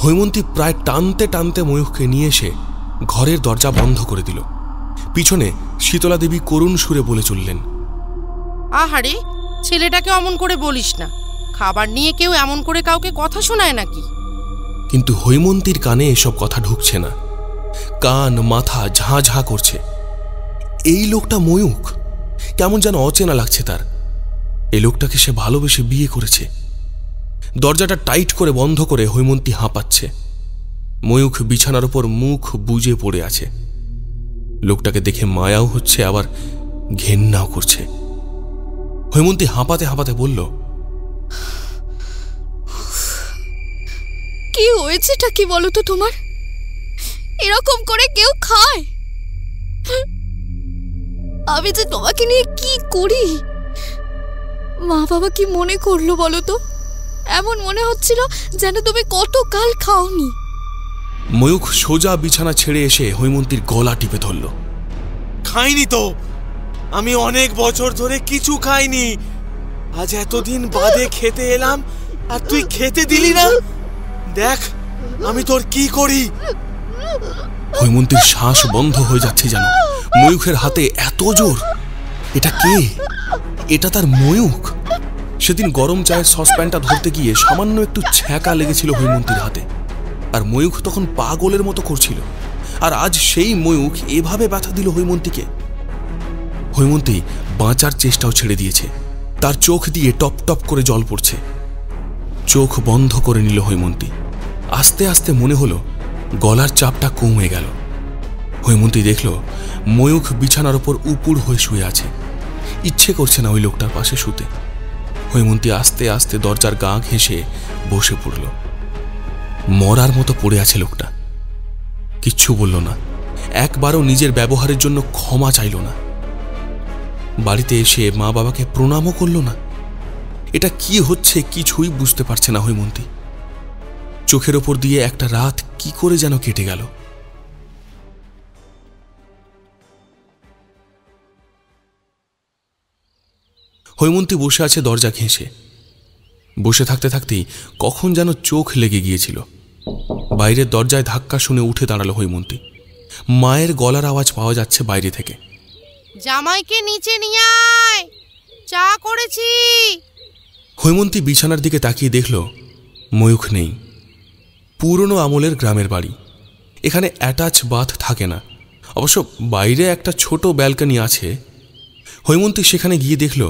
হৈমন্তী প্রায় টানতে টানতে ময়ূখকে নিয়ে এসে ঘরের দরজা বন্ধ করে দিল। পিছনে শীতলা দেবী করুণ সুরে বলে চললেন, আহারে, ছেলেটাকে অমন করে বলিস না, খাবার নিয়ে কেউ এমন করে কাউকে কথা শোনায় নাকি? কিন্তু হৈমন্তীর কানে এসব কথা ঢুকছে না, কান মাথা ঝাঁ ঝাঁ করছে। এই লোকটা ময়ূখ, কেমন যেন অচেনা লাগছে তার। এই লোকটাকে সে ভালোবেসে বিয়ে করেছে। দরজাটা টাইট করে বন্ধ করে হৈমন্তী হাঁপাচ্ছে। ময়ূখ বিছানার উপর মুখ বুজে পড়ে আছে। লোকটাকে দেখে মায়াও হচ্ছে, আবার ঘেন্নাও করছে। হৈমন্তী হাঁপাতে হাঁপাতে বলল, কি হয়েছেটা কি বলো তো তোমার? এরকম করে কেউ খায়? আমি যে তোমাকে নিয়ে কি করি, মা বাবা কি মনে করলো বলো তো? এমন মনে হচ্ছিল যেন তুমি কতকাল খাওনি। ময়ূখ সোজা বিছানা ছেড়ে এসে হৈমন্তীর গলা টিপে ধরল। খাইনি তো, আমি অনেক বছর ধরে কিছু খাইনি, আজ এতদিন বাদে খেতে এলাম আর তুই খেতে দিলি না। দেখ আমি তোর কি করি। হৈমন্তীর শ্বাস বন্ধ হয়ে যাচ্ছে যেন। ময়ূখের হাতে এত জোর, এটা কে? এটা তার ময়ূখ। সেদিন গরম চায়ের সসপ্যানটা ধরতে গিয়ে সামান্য একটু ছ্যাঁকা লেগেছিল হৈমন্তীর হাতে, আর ময়ূখ তখন পাগলের মতো করছিল। আর আজ সেই ময়ূখ এভাবে ব্যথা দিল হৈমন্তীকে। হৈমন্তী বাঁচার চেষ্টাও ছেড়ে দিয়েছে, তার চোখ দিয়ে টপ টপ করে জল পড়ছে। চোখ বন্ধ করে নিল হৈমন্তী। আস্তে আস্তে মনে হলো গলার চাপটা কমে গেল। হৈমন্তী দেখল ময়ূখ বিছানার ওপর উপুড় হয়ে শুয়ে আছে। ইচ্ছে করছে না ওই লোকটার পাশে শুতে। হৈমন্তী আস্তে আস্তে দরজার গা ঘেঁষে বসে পড়ল। মরার মতো পড়ে আছে লোকটা। কিচ্ছু বলল না, একবারও নিজের ব্যবহারের জন্য ক্ষমা চাইল না। বাড়িতে এসে মা বাবাকে প্রণামও করল না। এটা কি হচ্ছে কিছুই বুঝতে পারছে না হৈমন্তী। চোখের ওপর দিয়ে একটা রাত কি করে যেন কেটে গেল। হৈমন্তী বসে আছে দরজা ঘেঁষে। বসে থাকতে থাকতেই কখন যেন চোখ লেগে গিয়েছিল। বাইরের দরজায় ধাক্কা শুনে উঠে দাঁড়ালো হৈমন্তী। মায়ের গলার আওয়াজ পাওয়া যাচ্ছে বাইরে থেকে। জামাইকে নিচে নিয়ে আয়, চা করেছি। হৈমন্তী বিছানার দিকে তাকিয়ে দেখল ময়ূখ নেই। পুরনো আমলের গ্রামের বাড়ি, এখানে অ্যাটাচ বাথ থাকে না। অবশ্য বাইরে একটা ছোট ব্যালকনি আছে। হৈমন্তী সেখানে গিয়ে দেখল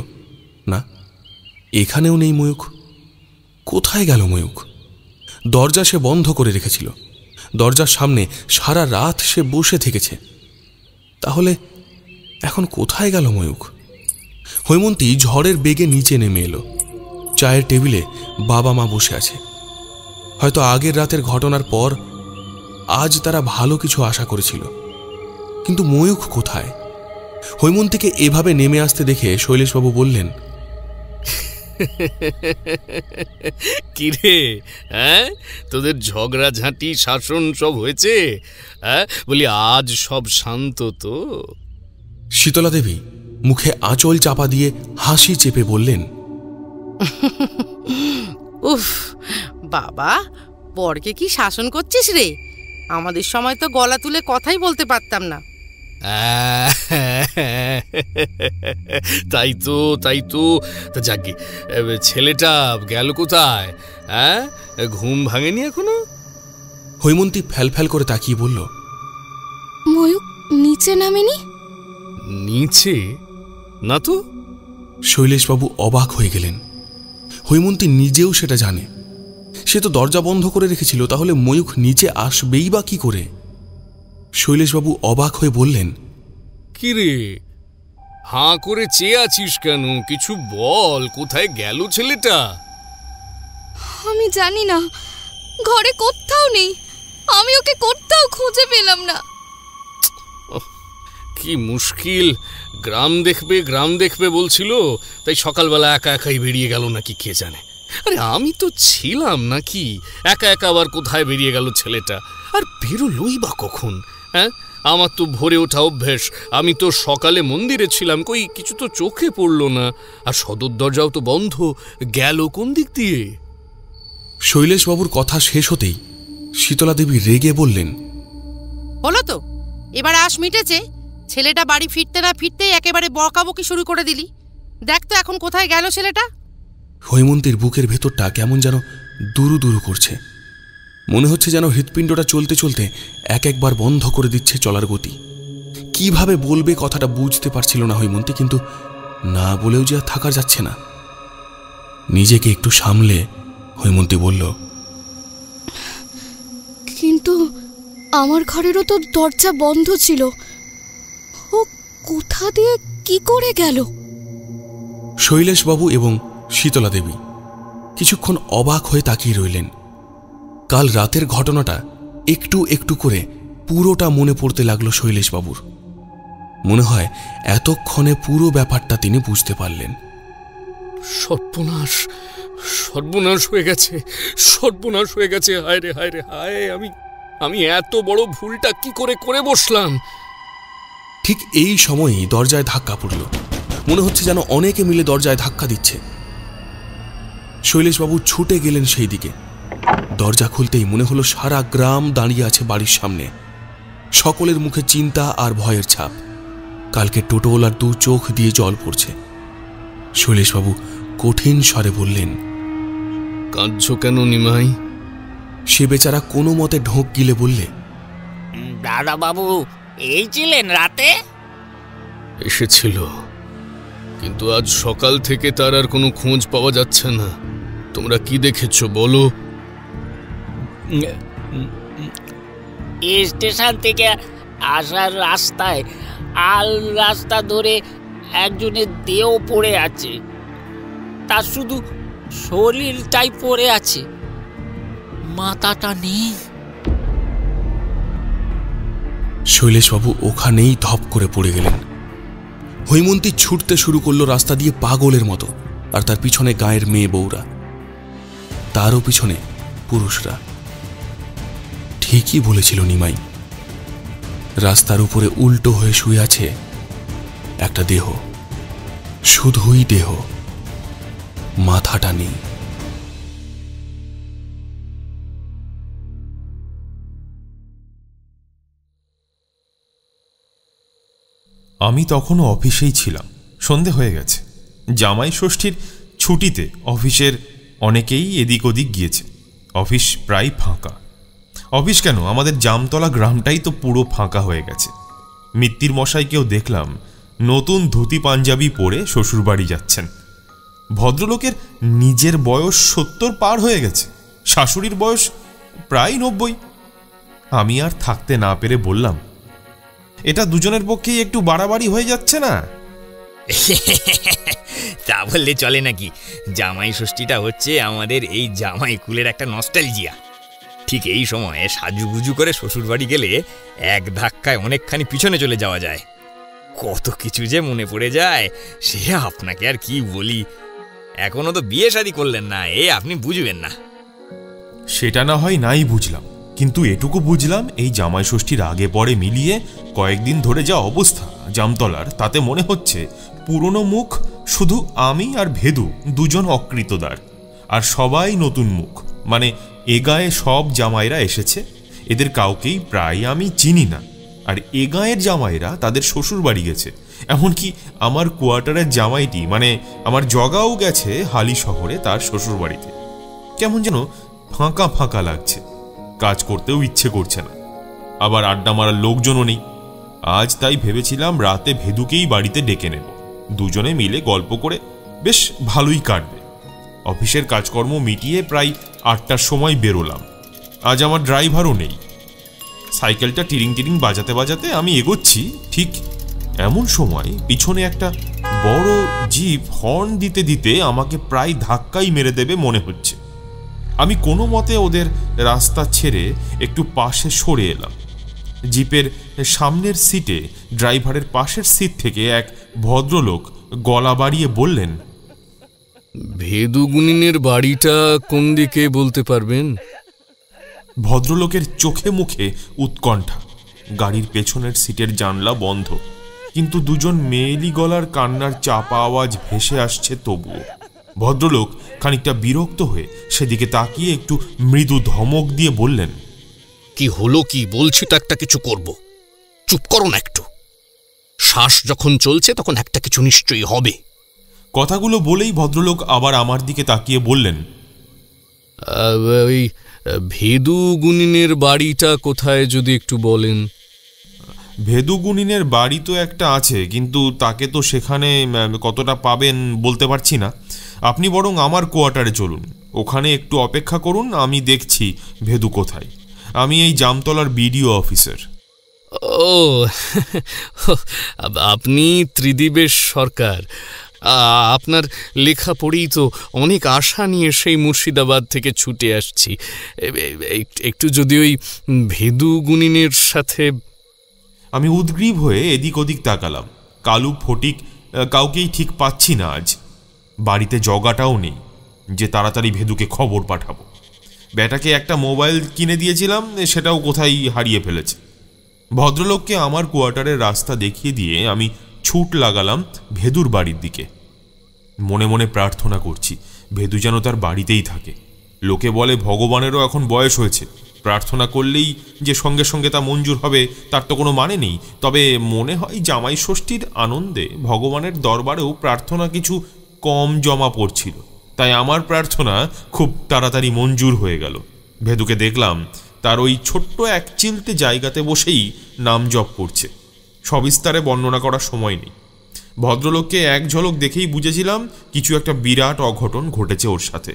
না, এখানেও নেই ময়ূখ। কোথায় গেল ময়ূখ? দরজা সে বন্ধ করে রেখেছিল। দরজার সামনে সারা রাত সে বসে থেকেছে। তাহলে এখন কোথায় গেল ময়ূখ? হৈমন্তী ঝড়ের বেগে নিচে নেমে এলো। চায়ের টেবিলে বাবা মা বসে আছে। হয়তো আগের রাতের ঘটনার পর আজ তারা ভালো কিছু আশা করেছিল, কিন্তু ময়ূখ কোথায়? হৈমন্তীকে এভাবে নেমে আসতে দেখে শৈলেশবাবু বললেন, কিরে, হ্যাঁ, তোদের ঝগড়াঝাঁটি শাসন সব হয়েছে? হ্যাঁ, বলি আজ সব শান্ত তো? শীতলা দেবী মুখে আঁচল চাপা দিয়ে হাসি চেপে বললেন, উফ বাবা, বরকে কি শাসন করছিস রে? আমাদের সময় তো গলা তুলে কথাই বলতে পারতাম না। তাই তো তা যাকে, ছেলেটা গেল কোথায়? হ্যাঁ, ঘুম ভাঙেনি এখনো? হৈমন্তী ফ্যালফ্যাল করে তাকিয়ে বলল, ময়ূক নিচে নামেনি। নিচে না তো। শৈলেশবাবু অবাক হয়ে গেলেন। হৈমন্তী নিজেও সেটা জানে। সে তো দরজা বন্ধ করে রেখেছিল, তাহলে ময়ূখ নিচে আসবেই বা কি করে? শৈলেশবাবু অবাক হয়ে বললেন, কিরে, হাঁ করে চেয়ে আছিস কেন? কিছু বল, কোথায় গেল ছেলেটা? আমি জানি না, ঘরে কোথাও নেই। আমি ওকে কোথাও খুঁজে পেলাম না। কি মুশকিল! গ্রাম দেখবে বলছিল, তাই সকালবেলা একা একাই বেরিয়ে গেল নাকি কে জানে। আরে আমি তো ছিলাম নাকি? একা একা আবার কোথায় বেরিয়ে গেল ছেলেটা? আর বেরোলই বা কখন? হ্যাঁ, আমার তো ভোরে ওঠা অভ্যেস। আমি তো সকালে মন্দিরে ছিলাম, কই কিছু তো চোখে পড়লো না। আর সদর দরজাও তো বন্ধ। গেল কোন দিক দিয়ে? শৈলেশবাবুর কথা শেষ হতেই শীতলা দেবী রেগে বললেন, হলো তো, এবার আশ মিটেছে। ছেলেটা বাড়ি ফিরতে না ফিরতেই একেবারে বকাবকি শুরু করে দিলি। দেখ তো এখন কোথায় গেল ছেলেটা। হৈমন্তীর বুকের ভেতরটা কেমন যেন দুরু দুরু করছে। মনে হচ্ছে যেন হৃৎপিণ্ডটা চলতে চলতে এক একবার বন্ধ করে দিচ্ছে চলার গতি। কিভাবে বলবে কথাটা বুঝতে পারছিল না হৈমন্তী, কিন্তু না বলেও যে আর থাকা যাচ্ছে না। নিজেকে একটু সামলে হৈমন্তী বলল, কিন্তু আমার ঘরেরও তো দরজা বন্ধ ছিল। ও কোথা দিয়ে কি করে গেল? শৈলেশবাবু এবং শীতলা দেবী কিছুক্ষণ অবাক হয়ে তাকিয়ে রইলেন। কাল রাতের ঘটনাটা একটু একটু করে পুরোটা মনে পড়তে লাগলো শৈলেশবাবুর। মনে হয় এতক্ষণে পুরো ব্যাপারটা তিনি বুঝতে পারলেন। সর্বনাশ হয়ে গেছে। হায় রে হায়, আমি এত বড় ভুলটা কি করে বসলাম? ঠিক এই সময়ই দরজায় ধাক্কা পড়ল। মনে হচ্ছে যেন অনেকে মিলে দরজায় ধাক্কা দিচ্ছে। শৈলেশবাবু ছুটে গেলেন সেই দিকে। দরজা খুলতেই মনে হলো সারা গ্রাম দাঁড়িয়ে আছে বাড়ির সামনে। সকলের মুখে চিন্তা আর ভয়ের ছাপ। কালকে টোটোওয়ালার দু চোখ দিয়ে জল পড়ছে। শৈলেশবাবু কঠিন স্বরে বললেন, কাঁদছ কেন নিমাই? সে বেচারা কোনো মতে ঢোক গিলে বললে, দাদা বাবু এই ছিলেন রাতে? এসেছিল, কিন্তু আজ সকাল থেকে তার আর কোনো খোঁজ পাওয়া যাচ্ছে না। তোমরা কি দেখেছ বলো? স্টেশন থেকে আসার রাস্তায় রাস্তা ধরে একজনের দেহ পড়ে আছে। তার শুধু শরীরটাই পড়ে আছে, মাথাটা নেই। শৈলেশবাবু ওখানেই ধপ করে পড়ে গেলেন। হৈমন্তী ছুটতে শুরু করলো রাস্তা দিয়ে পাগলের মতো, আর তার পিছনে গায়ের মেয়ে বউরা, তারও পিছনে পুরুষরা। ঠিকই বলেছিল নিমাই, রাস্তার উপরে উল্টো হয়ে শুয়ে আছে একটা দেহ, শুধুই দেহ, মাথাটা নেই। আমি তখনও অফিসেই ছিলাম। সন্ধে হয়ে গেছে। জামাই ষষ্ঠীর ছুটিতে অফিসের অনেকেই এদিক ওদিক গিয়েছে। অফিস প্রায় ফাঁকা। অফিস কেন, আমাদের জামতলা গ্রামটাই তো পুরো ফাঁকা হয়ে গেছে। মিত্তির মশাইকেও দেখলাম নতুন ধুতি পাঞ্জাবি পরে শ্বশুরবাড়ি যাচ্ছেন। ভদ্রলোকের নিজের বয়স 70 পার হয়ে গেছে, শাশুড়ির বয়স প্রায় 90। আমি আর থাকতে না পেরে বললাম, এটা দুজনের পক্ষেই একটু বাড়াবাড়ি হয়ে যাচ্ছে না? তা বললে চলে নাকি? জামাই ষষ্ঠীটা হচ্ছে আমাদের এই জামাই কুলের একটা নস্টালজিয়া। ঠিক এই সময়ে সাজুগুজু করে শ্বশুর বাড়ি গেলে এক ধাক্কায় অনেকখানি পিছনে চলে যাওয়া যায়। কত কিছু যে মনে পড়ে যায়, সে আপনাকে আর কি বলি। এখনো তো বিয়ে শাদী করলেন না, আপনি বুঝবেন না। সেটা না হয় নাই বুঝলাম, কিন্তু এটুকু বুঝলাম এই জামাই ষষ্ঠীর আগে পরে মিলিয়ে কয়েকদিন ধরে যা অবস্থা জামতলার, তাতে মনে হচ্ছে পুরনো মুখ শুধু আমি আর ভেদু দুজন অকৃতদার, আর সবাই নতুন মুখ। মানে এ গায়ে সব জামাইরা এসেছে, এদের কাউকেই প্রায় আমি চিনি না। আর এ গায়ের জামাইরা তাদের শ্বশুর বাড়ি গেছে, এমনকি আমার কোয়ার্টারের জামাইটি মানে আমার জগাও গেছে হালি শহরে তার শ্বশুর বাড়িতে। কেমন যেন ফাঁকা ফাঁকা লাগছে, কাজ করতেও ইচ্ছে করছে না, আবার আড্ডা মারার লোকজনও নেই। আজ তাই ভেবেছিলাম রাতে ভেদুকেই বাড়িতে ডেকে নেব, দুজনে মিলে গল্প করে বেশ ভালোই কাটবে। অফিসের কাজকর্ম মিটিয়ে প্রায় 8টার সময় বেরোলাম। আজ আমার ড্রাইভারও নেই। সাইকেলটা টিরিং টিরিং বাজাতে বাজাতে আমি এগোচ্ছি, ঠিক এমন সময় পিছনে একটা বড় জিপ হর্ন দিতে দিতে আমাকে প্রায় ধাক্কাই মেরে দেবে মনে হচ্ছে। আমি কোনো মতে ওদের রাস্তা ছেড়ে একটু পাশে সরে এলাম। জিপের সামনের সিটে ড্রাইভারের পাশের সিট থেকে এক ভদ্রলোক গলা বাড়িয়ে বললেন, ভেদুগুনিনের বাড়িটা কোন দিকে বলতে পারবেন? ভদ্রলোকের চোখে মুখে উৎকণ্ঠা। গাড়ির পেছনের সিটের জানলা বন্ধ, কিন্তু দুজন মেয়েলি গলার কান্নার চাপা আওয়াজ ভেসে আসছে তবুও। ভদ্রলোক খানিকটা বিরক্ত হয়ে সেদিকে তাকিয়ে একটু মৃদু ধমক দিয়ে বললেন, কি হলো কি? বলছি তো একটা কিছু করব, চুপ করো না একটু। শ্বাস যখন চলছে তখন একটা কিছু নিশ্চয়ই হবে। কথাগুলো বলেই ভদ্রলোক আবার আমার দিকে তাকিয়ে বললেন, ওই ভেদুগুনিনের বাড়িটা কোথায় যদি একটু বলেন। ভেদুগুনিনের বাড়ি তো একটা আছে, কিন্তু তাকে তো সেখানে কতটা পাবেন বলতে পারছি না। আপনি বরং আমার কোয়ার্টারে চলুন, ওখানে একটু অপেক্ষা করুন, আমি দেখছি ভেদু কোথায়। আমি এই জামতলার বিডিও অফিসার। ও, আপনি ত্রিদিবেশ সরকার। আপনার লেখা পড়েই তো অনেক আশা নিয়ে সেই মুর্শিদাবাদ থেকে ছুটে আসছি। একটু যদি ওই ভেদুগুনিনের সাথে। আমি উদ্গ্রীব হয়ে এদিক ওদিক তাকালাম। কালু ফটিক কাউকেই ঠিক পাচ্ছি না আজ। বাড়িতে জগাটাও নেই যে তাড়াতাড়ি ভেদুকে খবর পাঠাবো। ব্যাটাকে একটা মোবাইল কিনে দিয়েছিলাম, সেটাও কোথায় হারিয়ে ফেলেছে। ভদ্রলোককে আমার কোয়ার্টারের রাস্তা দেখিয়ে দিয়ে আমি ছুট লাগালাম ভেদুর বাড়ির দিকে। মনে মনে প্রার্থনা করছি ভেদু যেন তার বাড়িতেই থাকে। লোকে বলে ভগবানেরও এখন বয়স হয়েছে, প্রার্থনা করলেই যে সঙ্গে সঙ্গে তা মঞ্জুর হবে তার তো কোনো মানে নেই। তবে মনে হয় জামাই ষষ্ঠীর আনন্দে ভগবানের দরবারেও প্রার্থনা কিছু কম জমা পড়ছিল, তাই আমার প্রার্থনা খুব তাড়াতাড়ি মঞ্জুর হয়ে গেল। ভেদুকে দেখলাম তার ওই ছোট্ট এক চিলতে জায়গাতে বসেই নাম জপ করছে। সবিস্তারে বর্ণনা করার সময় নেই। ভদ্রলোককে এক ঝলক দেখেই বুঝেছিলাম কিছু একটা বিরাট অঘটন ঘটেছে ওর সাথে।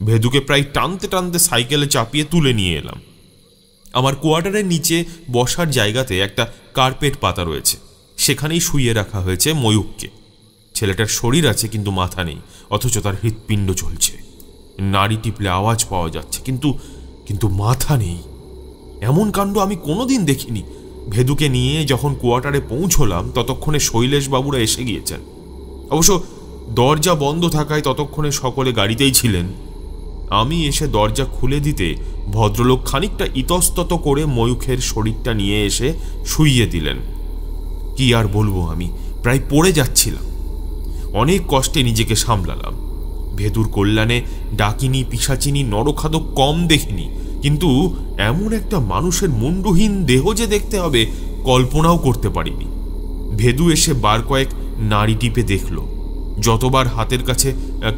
ভেদুকে প্রায় টানতে টানতে সাইকেলে চাপিয়ে তুলে নিয়ে এলাম। আমার কোয়ার্টারের নিচে বসার জায়গাতে একটা কার্পেট পাতা রয়েছে, সেখানেই শুইয়ে রাখা হয়েছে ময়ূককে। ছেলেটার শরীর আছে কিন্তু মাথা নেই, অথচ তার হৃৎপিণ্ড চলছে। নাড়ি টিপলে আওয়াজ পাওয়া যাচ্ছে, কিন্তু মাথা নেই। এমন কাণ্ড আমি কোনোদিন দেখিনি। ভেদুকে নিয়ে যখন কোয়ার্টারে পৌঁছলাম ততক্ষণে শৈলেশবাবুরা এসে গিয়েছেন। অবশ্য দরজা বন্ধ থাকায় ততক্ষণে সকলে গাড়িতেই ছিলেন। আমি এসে দরজা খুলে দিতে ভদ্রলোক খানিকটা ইতস্তত করে ময়ূখের শরীরটা নিয়ে এসে শুইয়ে দিলেন। কি আর বলবো, আমি প্রায় পড়ে যাচ্ছিলাম। অনেক কষ্টে নিজেকে সামলালাম। ভেদুর কল্যাণে ডাকিনি, পিশাচিনি, নরখাদক কম দেখিনি, কিন্তু এমন একটা মানুষের মুন্ডহীন দেহ যে দেখতে হবে কল্পনাও করতে পারিনি। ভেদু এসে বার কয়েক নাড়ি টিপে দেখল। যতবার হাতের কাছে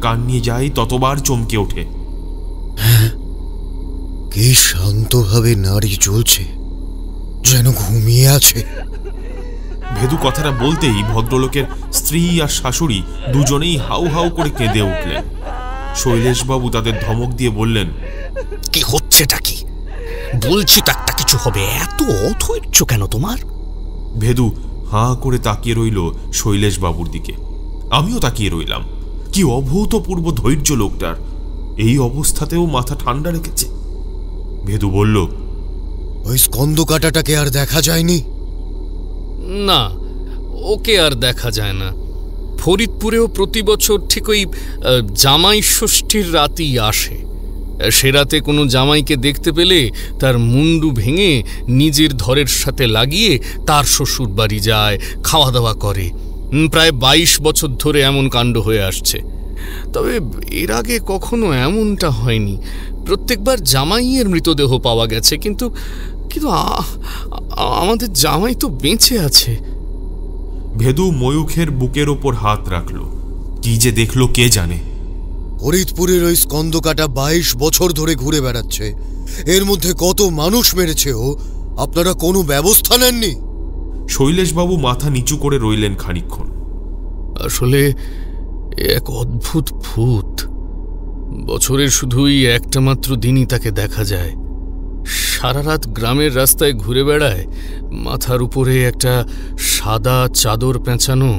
কান নিয়ে যাই ততবার চমকে ওঠে। কি শান্তভাবে নাড়ি চলছে, যেন ঘুমিয়ে আছে। ভেদু কথাটা বলতেই ভদ্রলোকের স্ত্রী আর শাশুড়ি দুজনেই হাউ হাউ করে কেঁদে উঠলেন। শৈলেশবাবু তাদের ধমক দিয়ে বললেন, কি হচ্ছেটা কি? বলছি তো একটা কিছু কিছু হবে, এত অধৈর্য কেন তোমার? ভেদু হাঁ করে তাকিয়ে রইল শৈলেশ বাবুর দিকে। আমিও তাকিয়ে রইলাম। কি অভূতপূর্ব ধৈর্য লোকটার! এই অবস্থাতেও মাথা ঠান্ডা রেখেছে। ভেদু বলল, ওই স্কন্ধ কাটাটাকে আর দেখা যায়নি? না, ওকে আর দেখা যায় না। ফরিদপুরেও প্রতি বছর ঠিক ওই জামাই ষষ্ঠীর রাতেই আসে। সে রাতে কোনো জামাইকে দেখতে পেলে তার মুন্ডু ভেঙে নিজের ধরের সাথে লাগিয়ে তার শ্বশুর বাড়ি যায়, খাওয়া দাওয়া করে। প্রায় 22 বছর ধরে এমন কাণ্ড হয়ে আসছে। তবে এর আগে কখনো এমনটা হয়নি। প্রত্যেকবার জামাইয়ের মৃতদেহ পাওয়া গেছে, কিন্তু আমাদের জামাই তো বেঁচে আছে। ভেদু ময়ূখের বুকের ওপর হাত রাখল। কি যে দেখলো কে জানে। ফরিদপুরের ওই স্কন্ধ কাটা 22 বছর ধরে ঘুরে বেড়াচ্ছে। এর মধ্যে কত মানুষ মেরেছে ও, আপনারা কোনো ব্যবস্থা নেননি? শৈলেশবাবু মাথা নিচু করে রইলেন খানিকক্ষণ। আসলে এক অদ্ভুত ভূত। বছরের শুধুই একটা মাত্র দিনই তাকে দেখা যায়। সারা রাত গ্রামের রাস্তায় ঘুরে বেড়ায়, মাথার উপরে একটা সাদা চাদর পেঁচানো।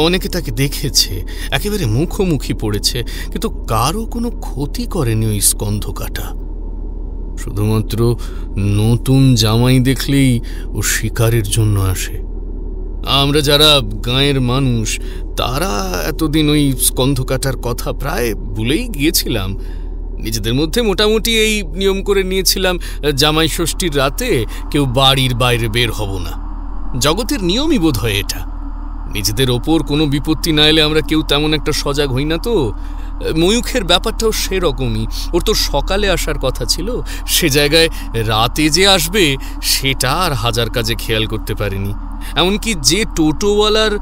অনেকে তাকে দেখেছে, একেবারে মুখোমুখি পড়েছে, কিন্তু কারও কোনো ক্ষতি করেনি ওই স্কন্ধ কাটা। শুধুমাত্র নতুন জামাই দেখলেই ও শিকারের জন্য আসে। আমরা যারা গাঁয়ের মানুষ তারা এতদিন ওই স্কন্ধ কাটার কথা প্রায় ভুলেই গিয়েছিলাম। নিজেদের মধ্যে মোটামুটি এই নিয়ম করে নিয়েছিলাম, জামাই ষষ্ঠীর রাতে কেউ বাড়ির বাইরে বের হব না। জগতের নিয়মই বোধ হয় এটা। নিজেদের ওপর কোনো বিপত্তি না এলে আমরা কেউ তেমন একটা সজাগ হই না। তো ময়ূখের ব্যাপারটাও সেরকমই। ওর তো সকালে আসার কথা ছিল, সে জায়গায় রাতে যে আসবে সেটা আর হাজার কাজে খেয়াল করতে পারেনি। এমনকি যে টোটোওয়ালার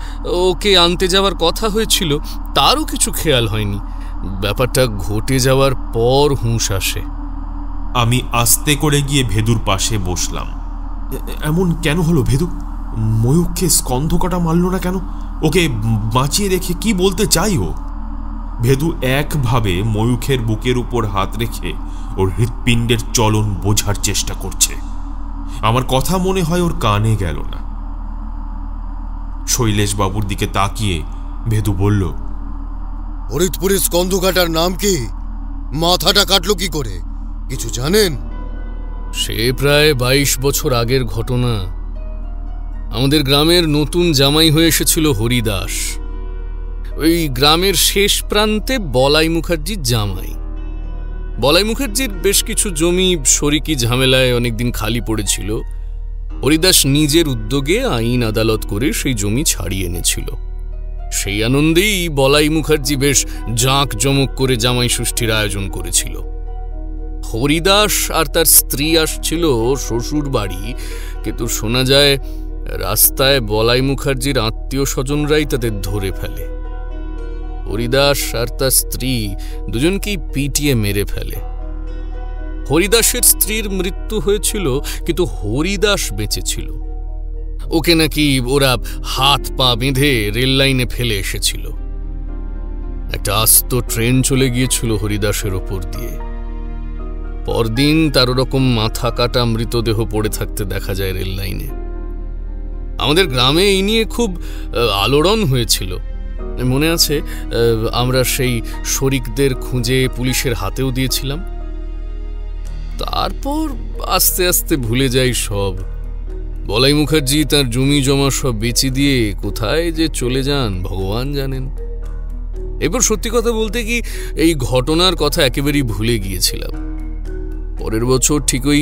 ওকে আনতে যাওয়ার কথা হয়েছিল তারও কিছু খেয়াল হয়নি। ব্যাপারটা ঘটে যাওয়ার পর হুঁশ আসে। আমি আস্তে করে গিয়ে ভেদুর পাশে বসলাম। এমন কেন হলো ভেদু? ময়ূখকে স্কন্ধ কাটা মারল না কেন? ওকে বাঁচিয়ে রেখে কি বলতে চাই ও? ভেদু একভাবে ময়ূখের বুকের উপর হাত রেখে ওর হৃৎপিণ্ডের চলন বোঝার চেষ্টা করছে। আমার কথা মনে হয় ওর কানে গেল না। শৈলেশ বাবুর দিকে তাকিয়ে ভেদু বলল, ফরিদপুরের স্কন্ধ কাটার নাম কি? মাথাটা কাটলো কি করে, কিছু জানেন? সে প্রায় 22 বছর আগের ঘটনা। আমাদের গ্রামের নতুন জামাই হয়ে এসেছিল হরিদাস। ওই গ্রামের শেষ প্রান্তে বলাই মুখার্জির জামাই। বলাই মুখার্জির বেশ কিছু জমি শরিকি ঝামেলায় অনেকদিন খালি পড়েছিল। হরিদাস নিজের উদ্যোগে আইন আদালত করে সেই জমি ছাড়িয়ে এনেছিল। সেই আনন্দেই বলাই মুখার্জি বেশ জাঁকজমক করে জামাই ষষ্ঠীর আয়োজন করেছিল। হরিদাস আর তার স্ত্রী আসছিল শ্বশুর বাড়ি, কিন্তু শোনা যায় রাস্তায় বলাই মুখার্জির আত্মীয় স্বজনরাই তাদের ধরে ফেলে। হরিদাস আর তার স্ত্রী দুজনকেই পিটিয়ে মেরে ফেলে। হরিদাসের স্ত্রীর মৃত্যু হয়েছিল, কিন্তু হরিদাস বেঁচে ছিল। ওকে নাকি ওরা হাত পা বেঁধে রেল লাইনে ফেলে এসেছিল। একটা আস্ত ট্রেন চলে গিয়েছিল হরিদাসের ওপর দিয়ে। পরদিন তার ওরকম মাথা কাটা মৃতদেহ পড়ে থাকতে দেখা যায় রেল লাইনে। আমাদের গ্রামে এই নিয়ে খুব আলোড়ন হয়েছিল। মনে আছে, আমরা সেই শরিকদের খুঁজে পুলিশের হাতেও দিয়েছিলাম। তারপর আস্তে আস্তে ভুলে যাই সব। বলাই মুখার্জি তার জমি জমা সব বেচে দিয়ে কোথায় যে চলে যান ভগবান জানেন। এবার সত্যি কথা বলতে কি, এই ঘটনার কথা একেবারেই ভুলে গিয়েছিলাম। পরের বছর ঠিক ওই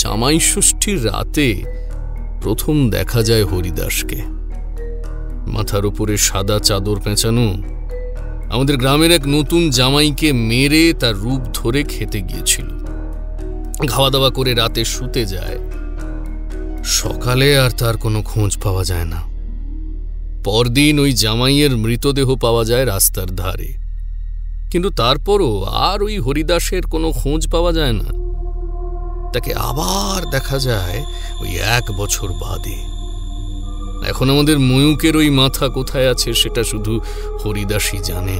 জামাই ষষ্ঠীর রাতে প্রথম দেখা যায় হরিদাসকে। মাথার উপরে সাদা চাদর পেঁচানো। আমাদের গ্রামের এক নতুন জামাইকে মেরে তার রূপ ধরে খেতে গিয়েছিল। খাওয়া দাওয়া করে রাতে শুতে যায়। সকালে আর তার কোনো খোঁজ পাওয়া যায় না। পরদিন ওই জামাইয়ের মৃতদেহ পাওয়া যায় রাস্তার ধারে, কিন্তু তারপরও আর ওই হরিদাসের কোনো খোঁজ পাওয়া যায় না। তাকে আবার দেখা যায় ওই 1 বছর বাদে। এখন আমাদের ময়ূকের ওই মাথা কোথায় আছে সেটা শুধু হরিদাসই জানে।